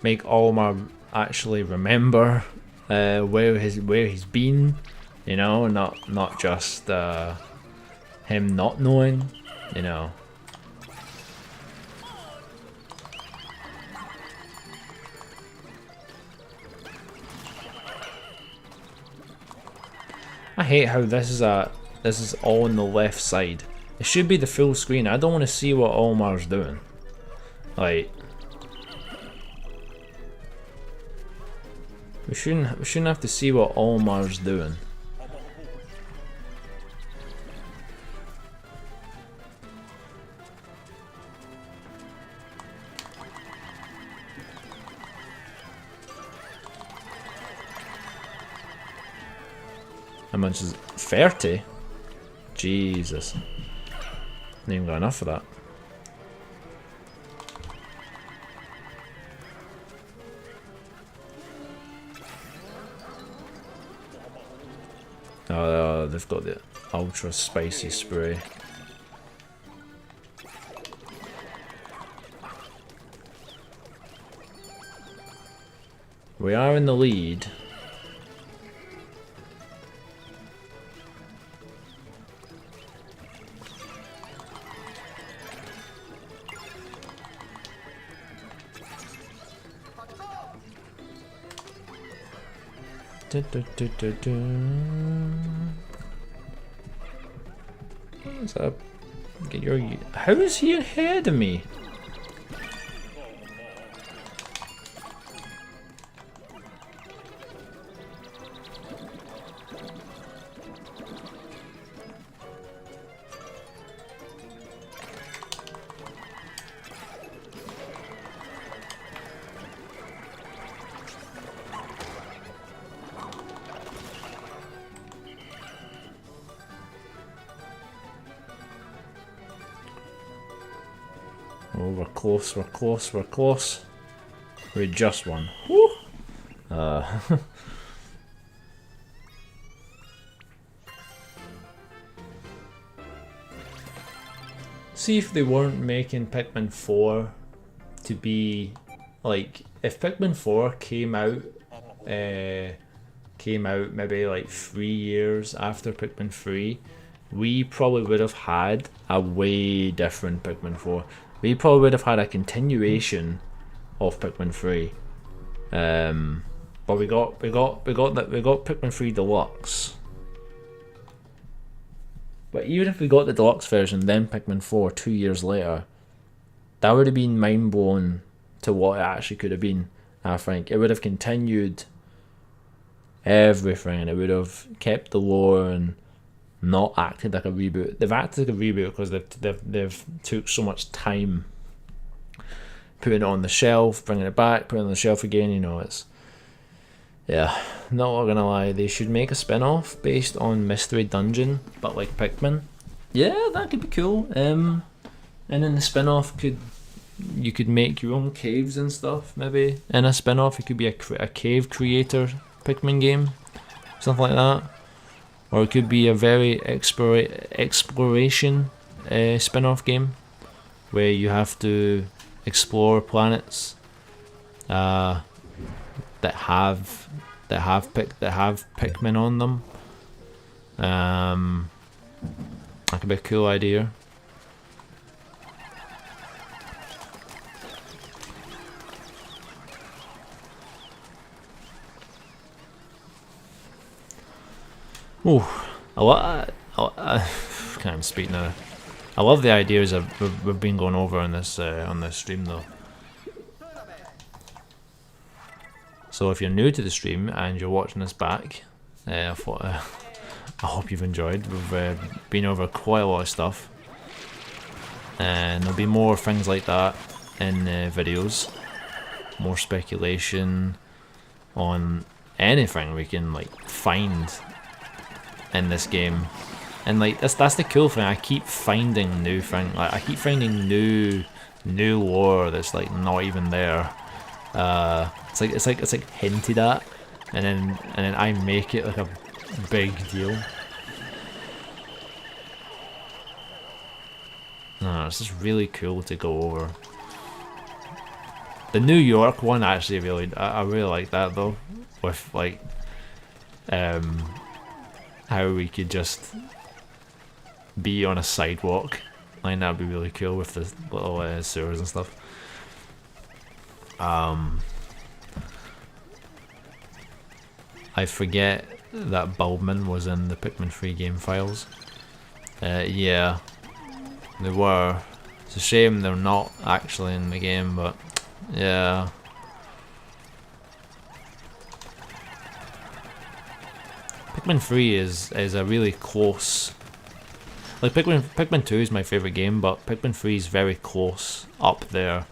[SPEAKER 1] Make Olmar actually remember where he's been, you know, not just him not knowing, you know. I hate how this is all on the left side. It should be the full screen. I don't want to see what Olmar's doing. Like, we shouldn't have to see what Olmar's doing. How much is it? 30? Jesus. Not even got enough for that. Oh, they've got the ultra spicy spray. We are in the lead. What's up? Get your. How is he ahead of me? Oh, we're close, we're close, we're close. We just won. Woo! See, if they weren't making Pikmin 4 to be like, if Pikmin 4 came out maybe like 3 years after Pikmin 3, we probably would have had a way different Pikmin 4. We probably would have had a continuation of Pikmin 3. But we got Pikmin 3 Deluxe. But even if we got the Deluxe version, then Pikmin 4 2 years later, that would have been mind blowing to what it actually could have been. I think it would have continued everything, and it would have kept the lore and not acted like a reboot. They've acted like a reboot because they've took so much time putting it on the shelf, bringing it back, putting it on the shelf again. You know, it's, yeah, not gonna lie, they should make a spin-off based on Mystery Dungeon, but like Pikmin. Yeah, that could be cool. And in the spin-off, you could make your own caves and stuff. Maybe in a spin-off, it could be a cave creator Pikmin game, something like that. Or it could be a very exploration spin-off game where you have to explore planets that have Pikmin on them. That could be a cool idea. Oh, can't even speak now. I love the ideas that we've been going over on this stream though. So if you're new to the stream and you're watching this back, I hope you've enjoyed. We've been over quite a lot of stuff, and there'll be more things like that in videos. More speculation on anything we can like find in this game, and like that's the cool thing. I keep finding new things. Like I keep finding new lore that's like not even there. It's like hinted at, and then I make it like a big deal. No, it's just really cool to go over. The New York one actually I really like that though, with like how we could just be on a sidewalk. I think that'd be really cool with the little sewers and stuff. I forget that Bulbman was in the Pikmin 3 game files. Yeah, they were. It's a shame they're not actually in the game, but yeah. Pikmin 3 is a really close. Like Pikmin 2 is my favourite game, but Pikmin 3 is very close up there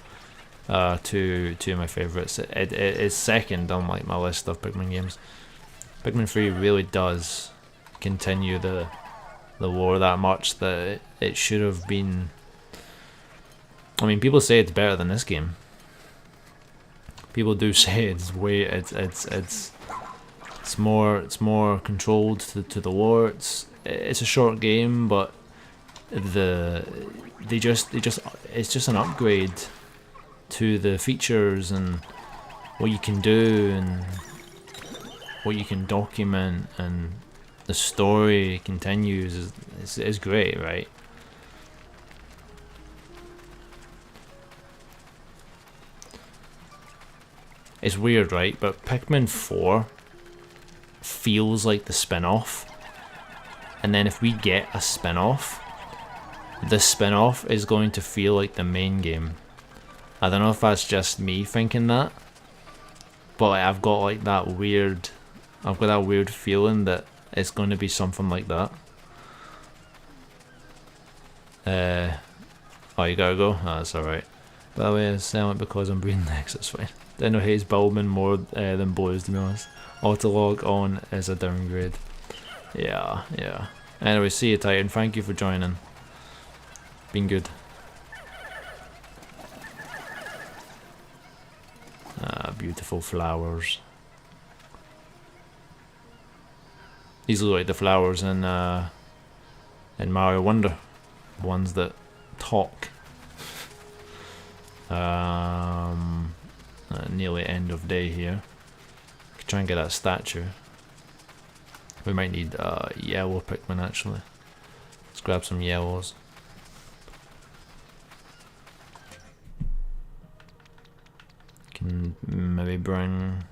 [SPEAKER 1] to my favourites. It is second on like my list of Pikmin games. Pikmin 3 really does continue the lore that much that it should have been. I mean, people say it's better than this game. People do say it's more controlled to the lore. It's a short game, but it's just an upgrade to the features and what you can do and what you can document, and the story continues is great, right? It's weird, right? But Pikmin 4 feels like the spin-off, and then if we get a spin-off, the spin-off is going to feel like the main game. I don't know if that's just me thinking that, but like, I've got that weird feeling that it's going to be something like that. Oh, you gotta go? Oh, that's alright. By the way, I sound because I'm breathing next, that's fine. Dino hates Bulbman more than Blues, to be honest. Autolog on is a downgrade. Yeah. Anyway, see you, Titan. Thank you for joining. Been good. Beautiful flowers. These look like the flowers in Mario Wonder, ones that talk. Nearly end of day here. Could try and get that statue. We might need yellow Pikmin actually. Let's grab some yellows. Can maybe bring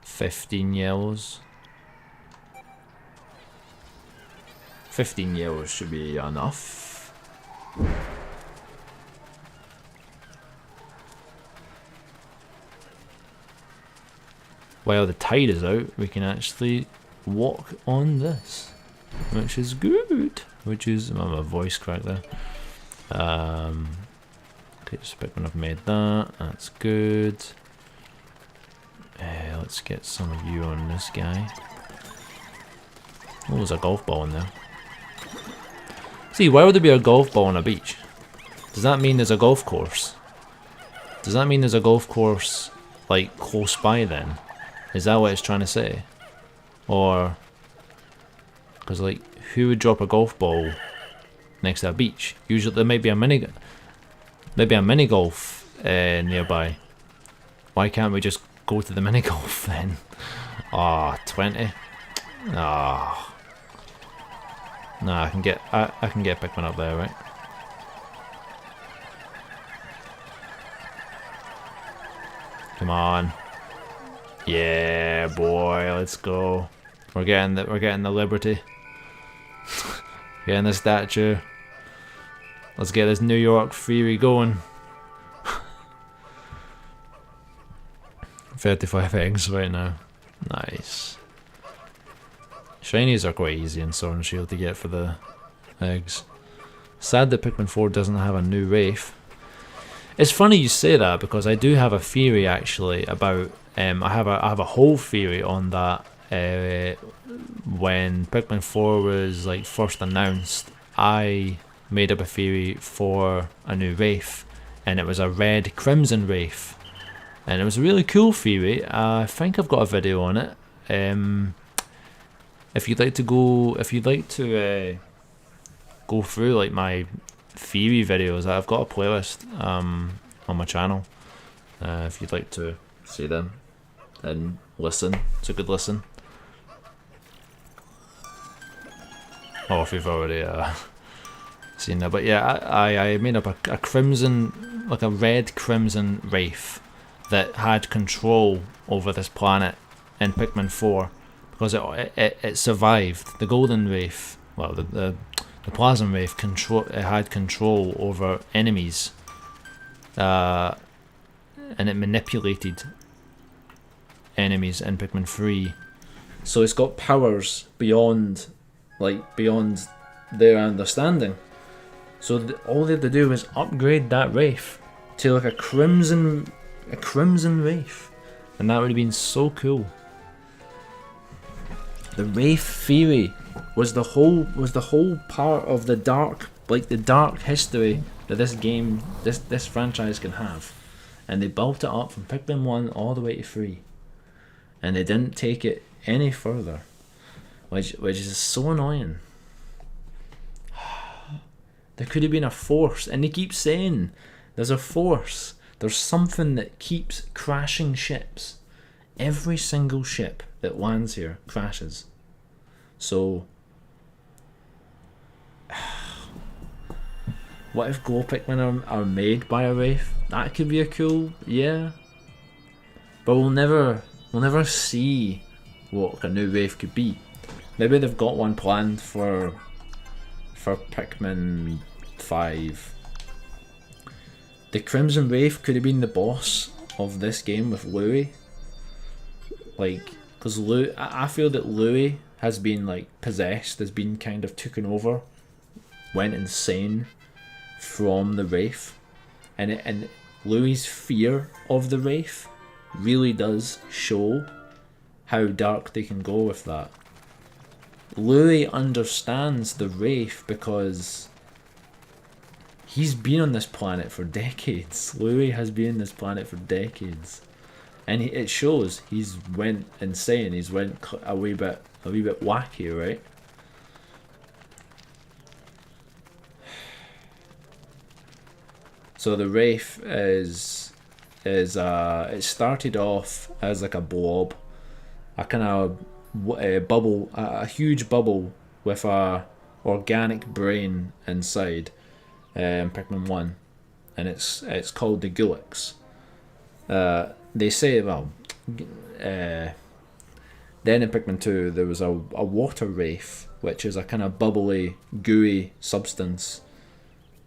[SPEAKER 1] 15 yellows. 15 yellows should be enough. while the tide is out, we can actually walk on this, which is good. Which is my voice crack there. Okay, just pick when I've made that. That's good. Let's get some of you on this guy. Oh, there's a golf ball in there. See, why would there be a golf ball on a beach? Does that mean there's a golf course? Does that mean there's a golf course, like, close by then? Is that what it's trying to say? Or... because, like, who would drop a golf ball next to a beach? Usually there might be a mini golf nearby. Why can't we just go to the mini golf then? Ah, 20. Ah. Nah, I can get Pikmin up there, right? Come on. Yeah, boy, let's go. We're getting the Liberty. Getting the statue. Let's get this New York Ferry going. 35 eggs right now. Nice. Shinies are quite easy in Sword and Shield to get for the eggs. Sad that Pikmin 4 doesn't have a new Wraith. It's funny you say that because I do have a theory actually about I have a whole theory on that. When Pikmin 4 was like first announced, I made up a theory for a new Wraith, and it was a red crimson Wraith, and it was a really cool theory. I think I've got a video on it. If you'd like to go through like my theory videos, I've got a playlist on my channel. If you'd like to see them and listen, it's a good listen. Oh, if you've already seen that, but yeah, I made up a crimson, like a red crimson Wraith that had control over this planet in Pikmin 4 because it survived the Golden Wraith. Well, the Plasma Wraith had control over enemies, and it manipulated enemies in Pikmin 3. So it's got powers beyond their understanding. So all they had to do was upgrade that Wraith to like a crimson Wraith, and that would have been so cool. The Wraith theory was the whole part of the dark history that this game, this franchise can have, and they built it up from Pikmin 1 all the way to 3, and they didn't take it any further, which is so annoying. There could have been a force, and they keep saying there's a force. There's something that keeps crashing ships. Every single ship that lands here crashes. So, what if Glow Pikmin are made by a Wraith? That could be a cool, yeah. But we'll never see what a new Wraith could be. Maybe they've got one planned for Pikmin 5. The Crimson Wraith could have been the boss of this game with Louie. Like, because I feel that Louie has been like possessed, has been kind of taken over, went insane from the Wraith, and Louie's fear of the Wraith really does show how dark they can go with that. Louie understands the Wraith because he's been on this planet for decades. Louie has been on this planet for decades, and it shows. He's went insane. He's went a wee bit wacky, right? So the Wraith is it started off as like a blob, a kind of bubble, a huge bubble with a organic brain inside. Pikmin 1, and it's called the Deluxe. They say, well, then in Pikmin 2 there was a water Wraith, which is a kind of bubbly, gooey substance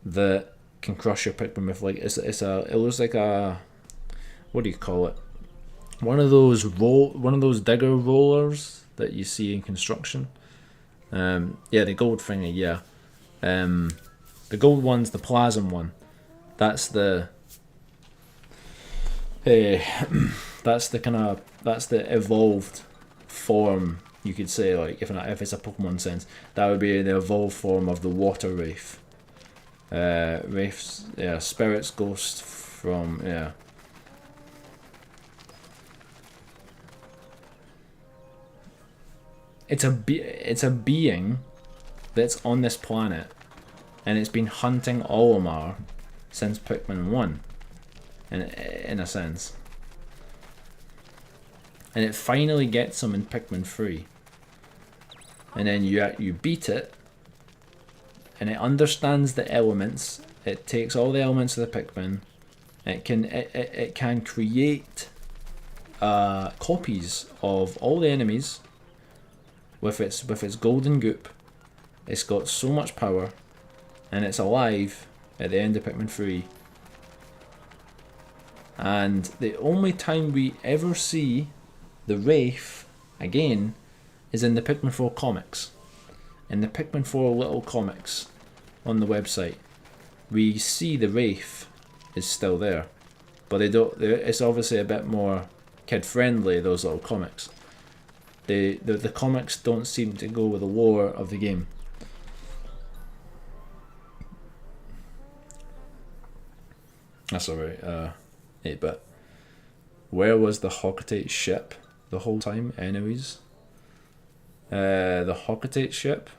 [SPEAKER 1] that can crush your Pikmin with, like, it looks like a, what do you call it? one of those digger rollers that you see in construction. Yeah, the gold thingy. Yeah, the gold one's the plasm one. That's the that's the evolved form, you could say, like if it's a Pokemon sense, that would be the evolved form of the water wraith. Wraiths, yeah, spirits, ghosts from, yeah. It's a being that's on this planet, and it's been hunting Olimar since Pikmin 1, in a sense. And it finally gets him in Pikmin 3. And then you beat it, and it understands the elements. It takes all the elements of the Pikmin. It can create copies of all the enemies with its golden goop. It's got so much power, and it's alive at the end of Pikmin 3. And the only time we ever see the Wraith again is in the Pikmin 4 comics. In the Pikmin 4 little comics on the website, we see the Wraith is still there, but they don't. It's obviously a bit more kid friendly, those little comics. The comics don't seem to go with the lore of the game. That's alright. 8-bit. Where was the Hockatate ship the whole time, anyways? The Hockatate ship?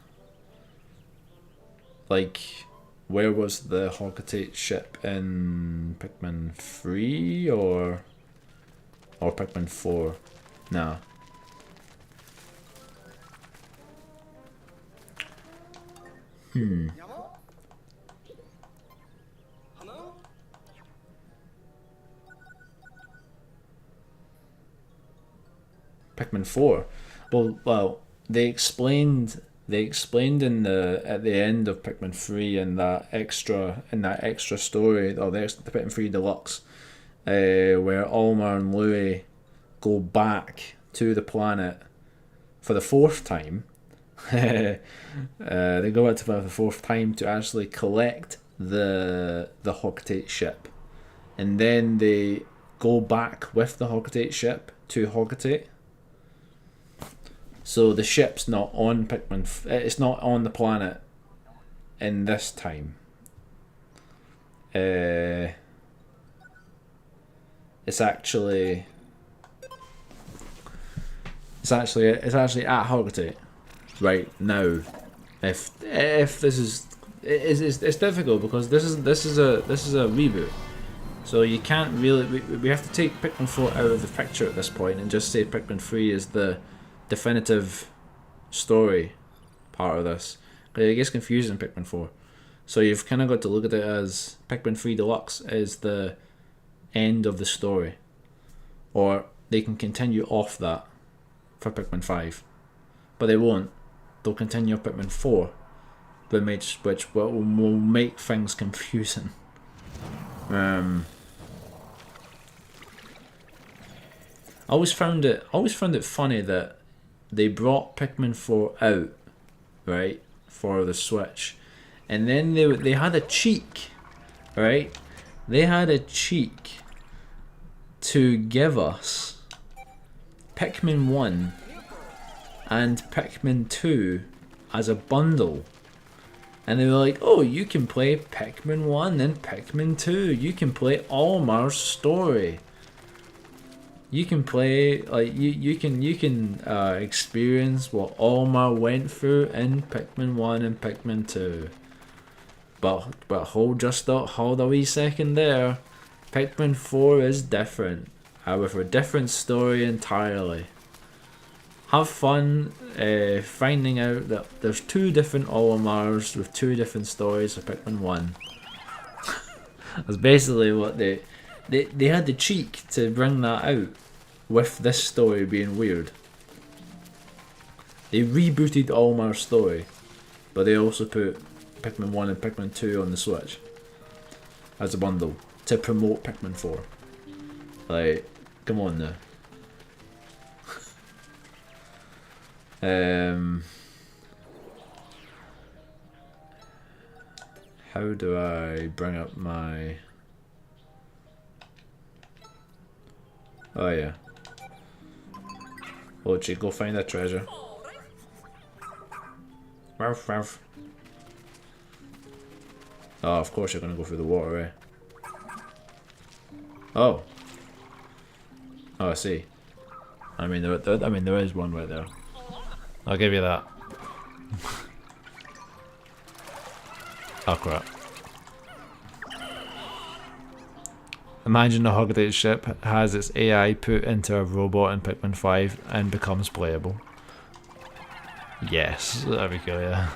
[SPEAKER 1] Like, where was the Hockatate ship in Pikmin 3 or Pikmin 4? Nah. Pikmin 4. Well, they explained in at the end of Pikmin 3 in that extra story, or the Pikmin 3 Deluxe, where Olimar and Louie go back to the planet for the 4th time. They go back for the 4th time to actually collect the Hockatate ship, and then they go back with the Hockatate ship to Hockatate. So the ship's not on Pikmin. It's not on the planet in this time. It's actually at Hockatate right now. If this is it's difficult because this is a reboot, so you can't really we have to take Pikmin 4 out of the picture at this point and just say Pikmin 3 is the definitive story part of this. It gets confusing in Pikmin 4, so you've kind of got to look at it as Pikmin 3 Deluxe is the end of the story, or they can continue off that for Pikmin 5, but they won't. They'll continue off Pikmin 4, which will make things confusing. I always found it funny that they brought Pikmin 4 out, right, for the Switch, and then they had a cheek, right? They had a cheek to give us Pikmin 1 and Pikmin 2 as a bundle. And they were like, oh, you can play Pikmin 1 and Pikmin 2. You can play Olimar's story. You can play, like, you can experience what Olimar went through in Pikmin 1 and Pikmin 2. But hold a wee second there. Pikmin 4 is different, with a different story entirely. Have fun finding out that there's 2 different Olimars with 2 different stories for Pikmin 1. That's basically what they had the cheek to bring that out, with this story being weird. They rebooted Olimar's story, but they also put Pikmin 1 and Pikmin 2 on the Switch as a bundle to promote Pikmin 4. Like, come on now. How do I bring up my... Oh yeah. Ochi, go find that treasure. Ruff, ruff. Oh, of course you're gonna go through the water, eh? Oh. Oh, I see. I mean, there is one right there. I'll give you that. Oh crap. Imagine a Hug ship has its AI put into a robot in Pikmin 5 and becomes playable. Yes, that'd be cool, yeah.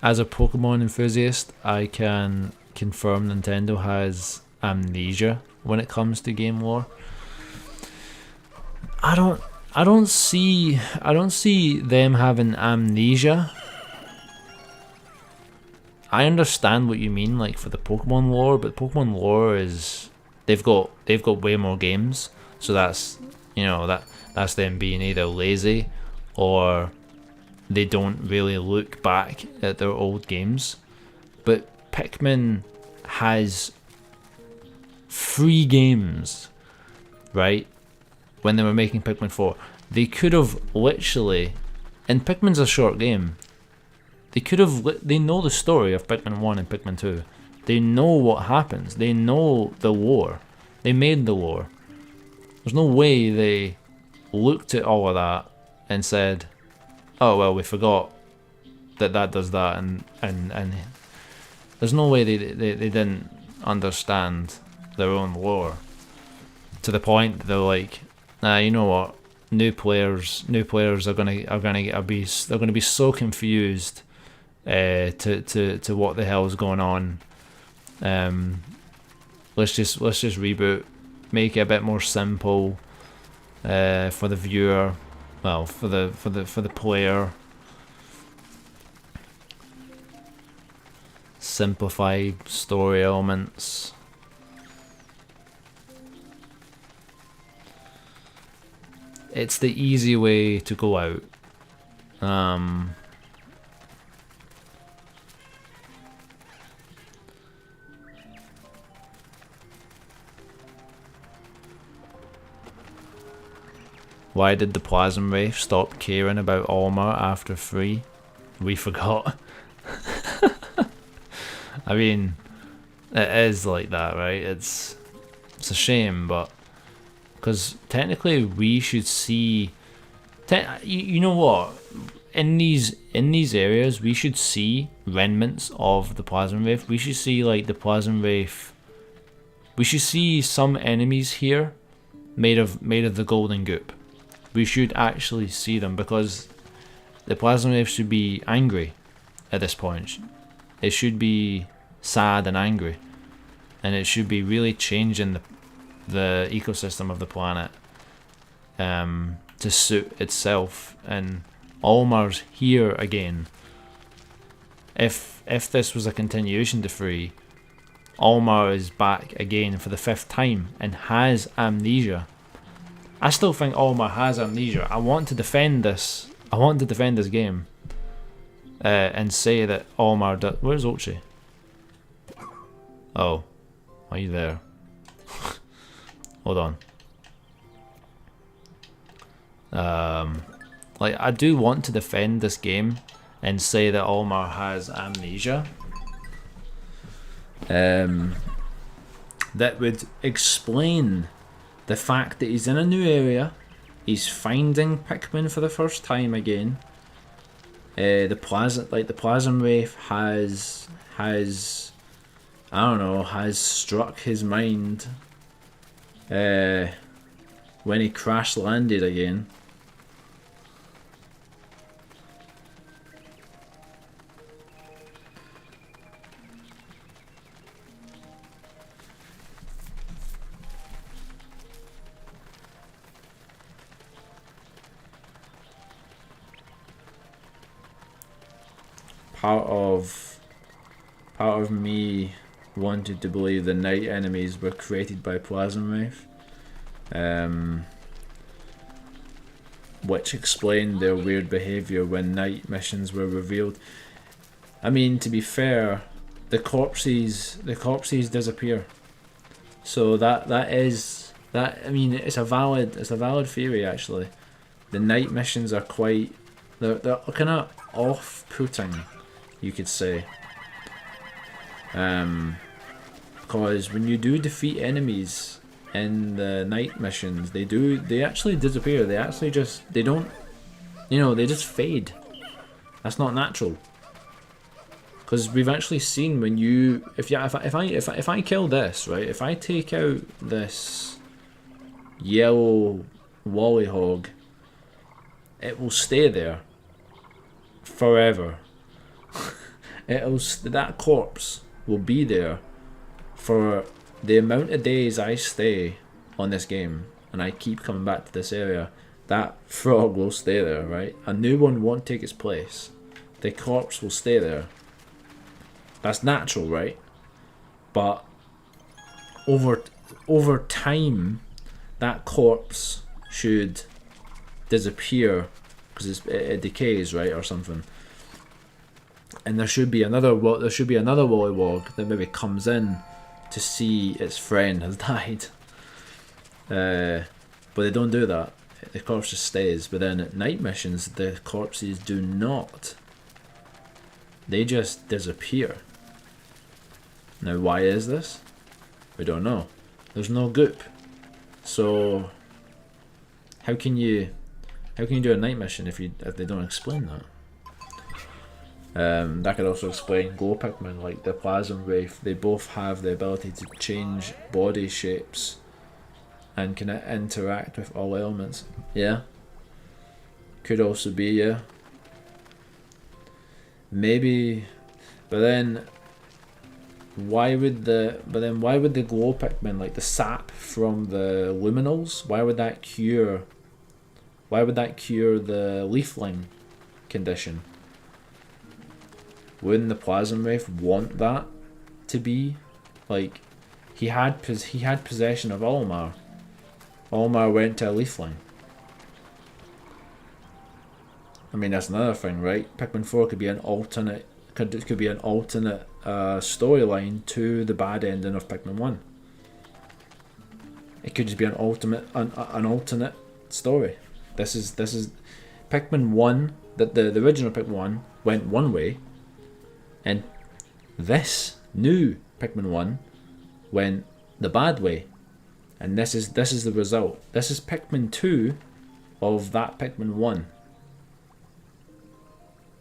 [SPEAKER 1] As a Pokemon enthusiast, I can confirm Nintendo has amnesia when it comes to game lore. I don't see them having amnesia. I understand what you mean, like for the Pokemon lore, but Pokemon lore is they've got way more games, so that's, you know, that's them being either lazy or they don't really look back at their old games. But Pikmin has 3 games, right? When they were making Pikmin 4, they could have literally, and Pikmin's a short game, they could have, they know the story of Pikmin 1 and Pikmin 2. They know what happens. They know the lore. They made the lore. There's no way they looked at all of that and said, oh well, we forgot that does that, and there's no way they didn't understand their own lore to the point that they're like, nah, you know what, new players are gonna be so confused to what the hell is going on. Let's just reboot, make it a bit more simple for the viewer. Well, for the player, simplify story elements. It's the easy way to go out. Why did the Plasm Wraith stop caring about Olimar after 3? We forgot. I mean, it is like that, right? It's a shame, but because technically we should see. You know what? In these areas, we should see remnants of the Plasm Wraith. We should see like the Plasm Wraith. We should see some enemies here made of the golden goop. We should actually see them, because the Plasma Wraith should be angry at this point. It should be sad and angry, and it should be really changing the ecosystem of the planet to suit itself. And Olimar's here again. If this was a continuation to 3, Olimar is back again for the 5th time and has amnesia. I still think Olimar has amnesia. I want to defend this. I want to defend this game and say that Olimar does. Where's Ochi? Oh, are you there? Hold on. Like, I do want to defend this game and say that Olimar has amnesia. That would explain the fact that he's in a new area, he's finding Pikmin for the first time again. The Plasm Wraith has I don't know, has struck his mind when he crash landed again. part of me wanted to believe the night enemies were created by Plasma Wraith, which explained their weird behaviour when night missions were revealed. I mean, to be fair, the corpses disappear, so that I mean, it's a valid theory actually. The night missions are quite, they're kind of off-putting, you could say. Because when you do defeat enemies in the night missions, they actually disappear. They actually just, they don't, they just fade. That's not natural. Because we've actually seen when you, if I kill this, right, if I take out this yellow Wallyhog, it will stay there forever. That corpse will be there for the amount of days I stay on this game, and I keep coming back to this area. That frog will stay there, right? A new one won't take its place. The corpse will stay there. That's natural, right? But over time, that corpse should disappear because it decays, right, or something. And there should be another Wollywog that maybe comes in to see its friend has died. But they don't do that. The corpse just stays. But then at night missions, the corpses do not. They just disappear. Now, why is this? We don't know. There's no goop. So how can you do a night mission if they don't explain that? That could also explain glow Pikmin, like the Plasma Wraith. They both have the ability to change body shapes and can interact with all elements. Yeah. Could also be, yeah. Maybe, but then why would the glow Pikmin, like the sap from the luminals, why would that cure the leafling condition? Wouldn't the Plasma Wraith want that to be? Like, he had possession of Olimar. Olimar went to a leafling. I mean, that's another thing, right? Pikmin 4 could be an alternate storyline to the bad ending of Pikmin 1. It could just be an alternate story. This is Pikmin 1, that the original Pikmin 1 went one way, and this new Pikmin 1 went the bad way. And this is the result. This is Pikmin 2 of that Pikmin 1.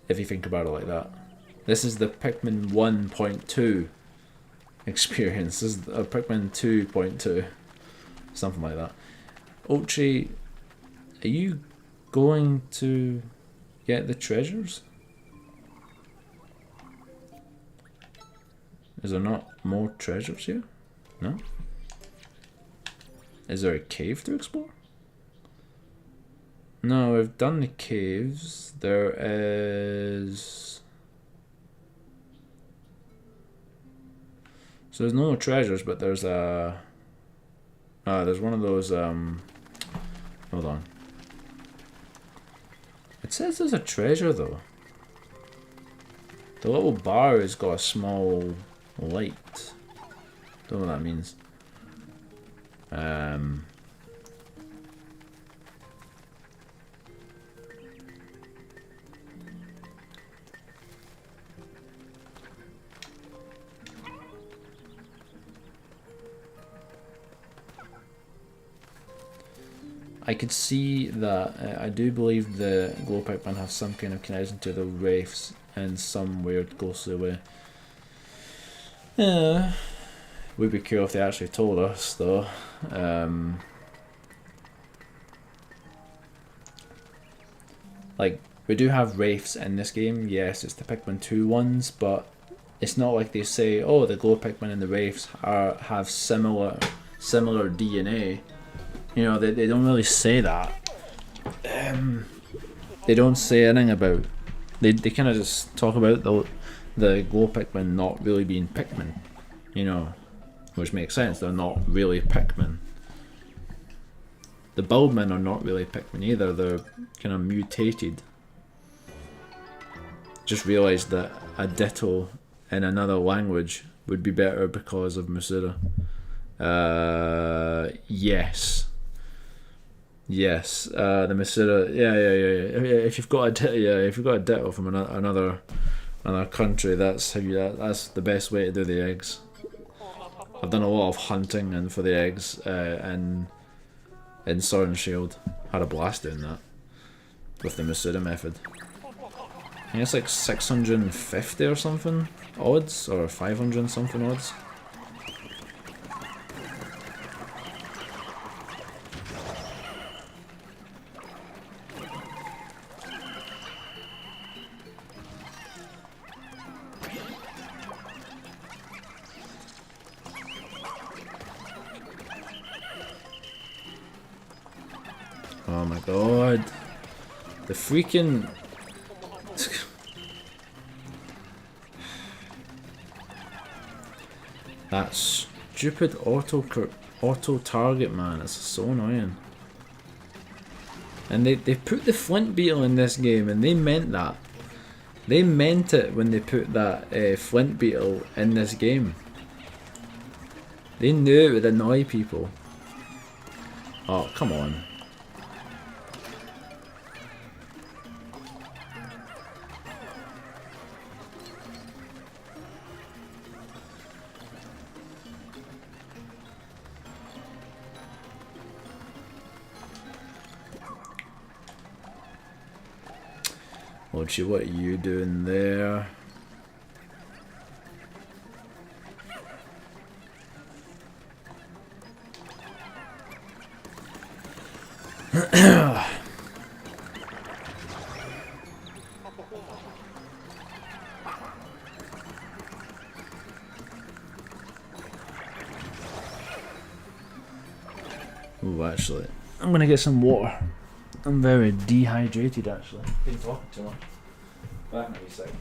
[SPEAKER 1] If you think about it like that. This is the Pikmin 1.2 experience. This is a Pikmin 2.2. Something like that. Ulchi, are you going to get the treasures? Is there not more treasures here? No? Is there a cave to explore? No, we've done the caves. There is... So there's no treasures, but there's a... there's one of those, hold on. It says there's a treasure, though. The little bar has got a small light. Don't know what that means. I could see that I do believe the glow Pikmin have some kind of connection to the wraiths in some weird ghostly way. Yeah, we'd be cool if they actually told us, though. Like, we do have wraiths in this game. Yes, it's the Pikmin 2 ones, but it's not like they say, oh, the glow Pikmin and the wraiths have similar DNA. You know, they don't really say that. They don't say anything about They kind of just talk about the glow Pikmin not really being Pikmin, you know, which makes sense. They're not really Pikmin. The Bulbmen are not really Pikmin either. They're kind of mutated. Just realised that a ditto in another language would be better because of Musura. Yes. Yes, the Musura. Yeah. If you've got a ditto from another country, that's that's the best way to do the eggs. I've done a lot of hunting and for the eggs in Sword and Shield. Had a blast doing that with the Musura method. I think it's like 650 or something odds, or 500 something odds. Oh my god. The freaking... that stupid auto target, man. It's so annoying. And they put the flint beetle in this game, and they meant that. They meant it when they put that flint beetle in this game. They knew it would annoy people. Oh, come on. Mochi, what are you doing there? Ooh, actually, I'm gonna get some water. I'm very dehydrated, actually. Been talking too much. Back in a second.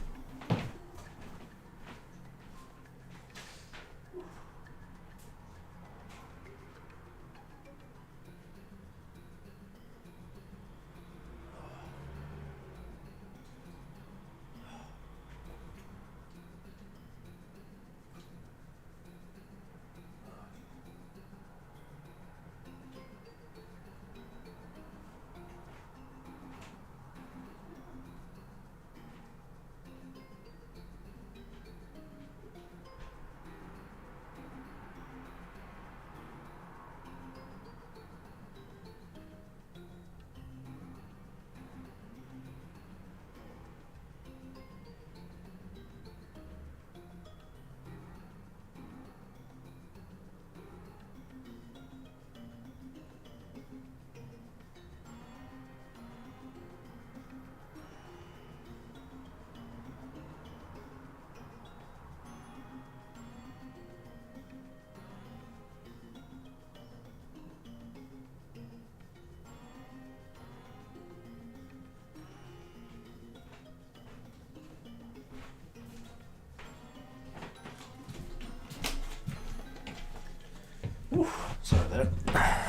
[SPEAKER 1] Sorry there.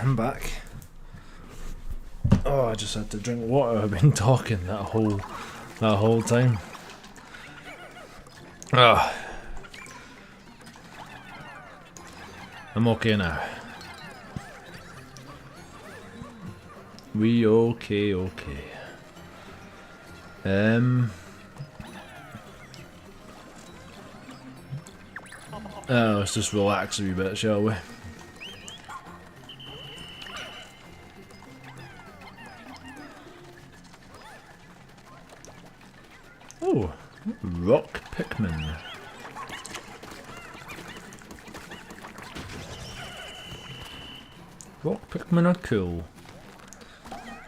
[SPEAKER 1] I'm back. Oh, I just had to drink water. I've been talking that whole time. Oh. I'm okay now. We okay. Let's just relax a wee bit, shall we? Oh, rock Pikmin. Rock Pikmin are cool.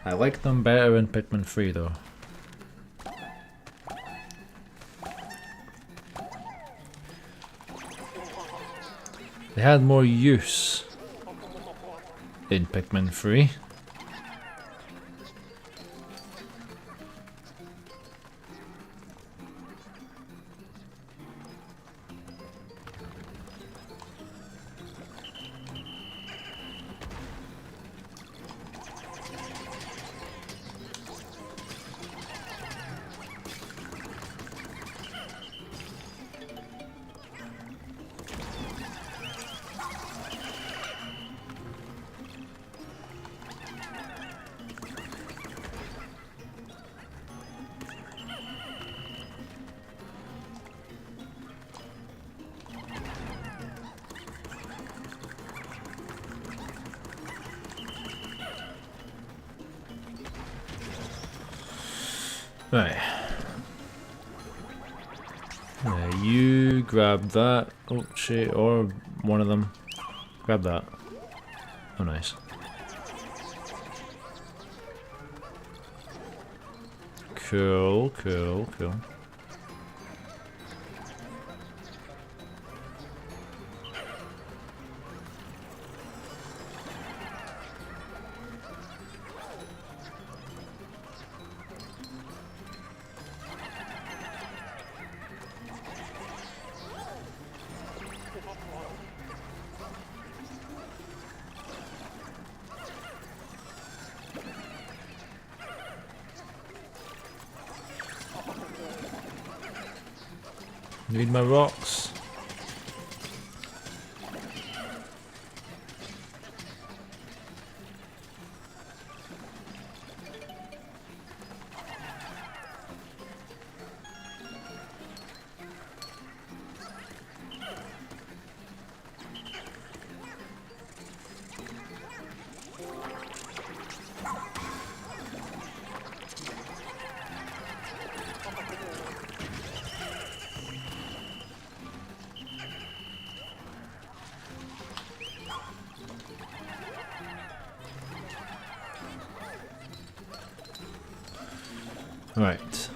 [SPEAKER 1] I like them better in Pikmin 3 though. They had more use in Pikmin 3. Right. You grab that. Oh shit, or one of them. Grab that. Oh nice. Cool, cool, cool. Need my rocks. Right.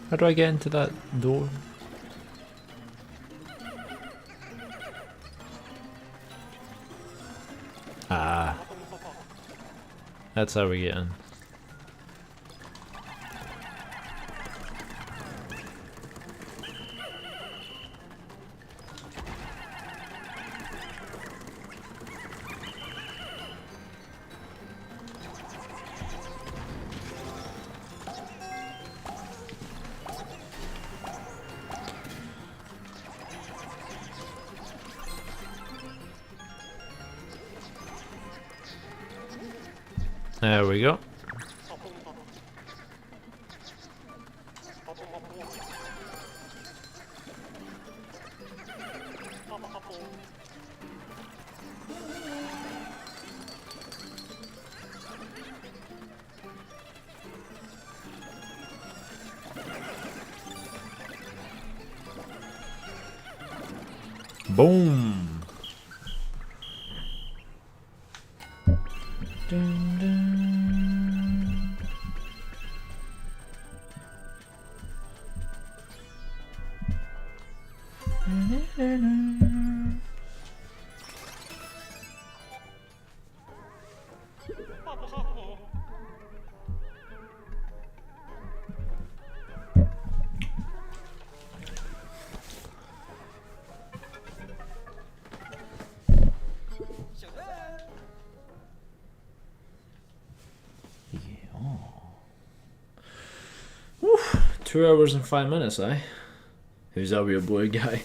[SPEAKER 1] How do I get into that door? Ah. That's how we get in. There we go. Boom. Dun, dun. Whew, 2 hours and 5 minutes, eh? Who's that weird boy guy?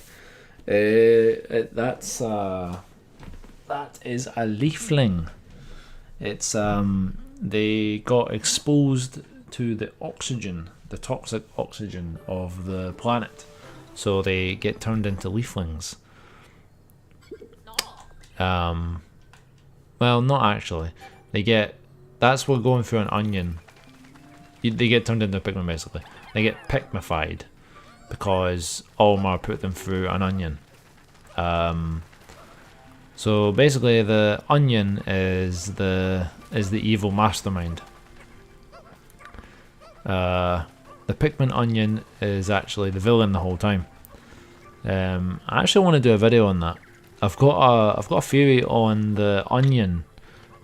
[SPEAKER 1] That is a leafling. It's they got exposed to the oxygen, the toxic oxygen of the planet, so they get turned into leaflings. Well, not actually. They get, that's what going through an onion. They get turned into Pikmin basically. They get Pikmified because Olimar put them through an onion. So basically, the onion is the evil mastermind. The Pikmin onion is actually the villain the whole time. I actually want to do a video on that. I've got a theory on the onion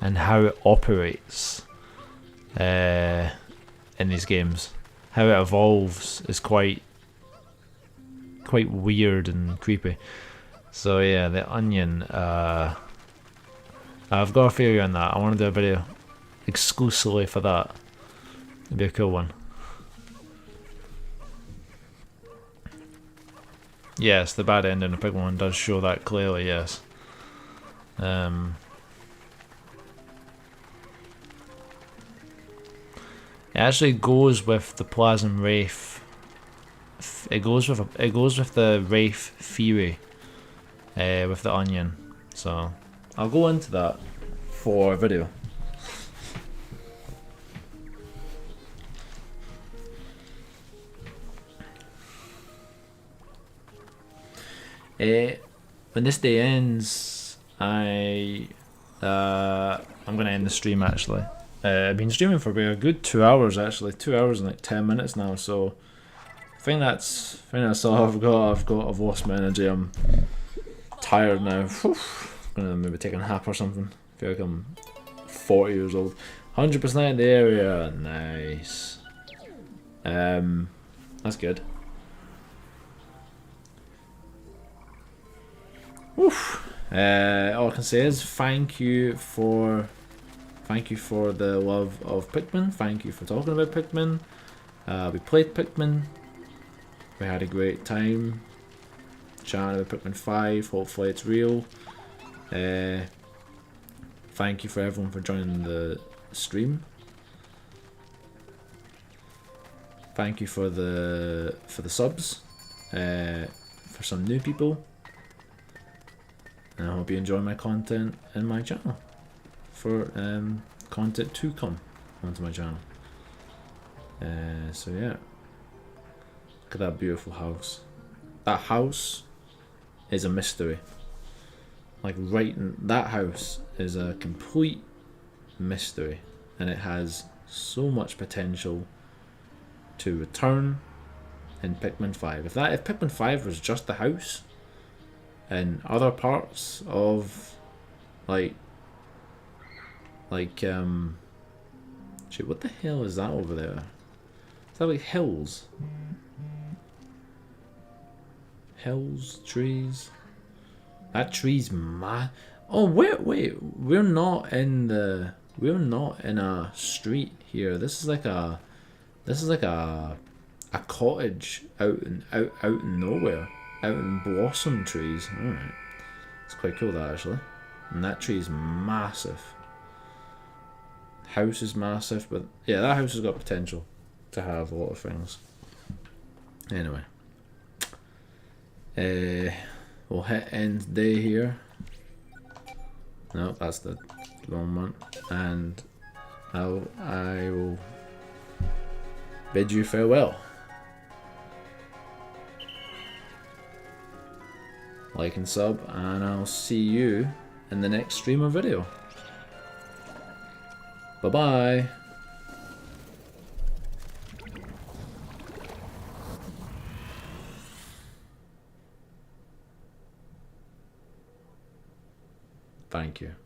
[SPEAKER 1] and how it operates in these games. How it evolves is quite weird and creepy. So yeah, the onion. I've got a theory on that. I want to do a video exclusively for that. It'd be a cool one. Yes, the bad ending of Pikmin 1 does show that clearly, yes. It actually goes with the Plasm Wraith. It goes with the Wraith Fury, with the onion. So I'll go into that for a video. When this day ends, I'm gonna end the stream actually. I've been streaming for about a good 2 hours actually, 2 hours and like 10 minutes now. So I think that's all I've got. I've lost my energy. I'm tired now. Whew. I'm gonna maybe take a nap or something. I feel like I'm 40 years old. 100% in the area. Nice. That's good. Oof. All I can say is thank you for the love of Pikmin. Thank you for talking about Pikmin. We played Pikmin. We had a great time chatting about Pikmin 5. Hopefully it's real. Thank you for everyone for joining the stream. Thank you for the subs. For some new people. And I hope you enjoy my content in my channel. For content to come onto my channel. So yeah. Look at that beautiful house. That house is a mystery. Like that house is a complete mystery. And it has so much potential to return in Pikmin 5. If Pikmin 5 was just the house, and other parts of shit, what the hell is that over there? Is that like hills? Hills, trees. That tree's mad. Oh wait, we're not in a street here. This is like a cottage out in nowhere. Out in blossom trees. Alright. It's quite cool that actually. And that tree is massive. House is massive, but yeah, that house has got potential to have a lot of things. Anyway. We'll hit end day here. No, that's the wrong one. And I will bid you farewell. Like and sub, and I'll see you in the next stream or video. Bye bye. Thank you.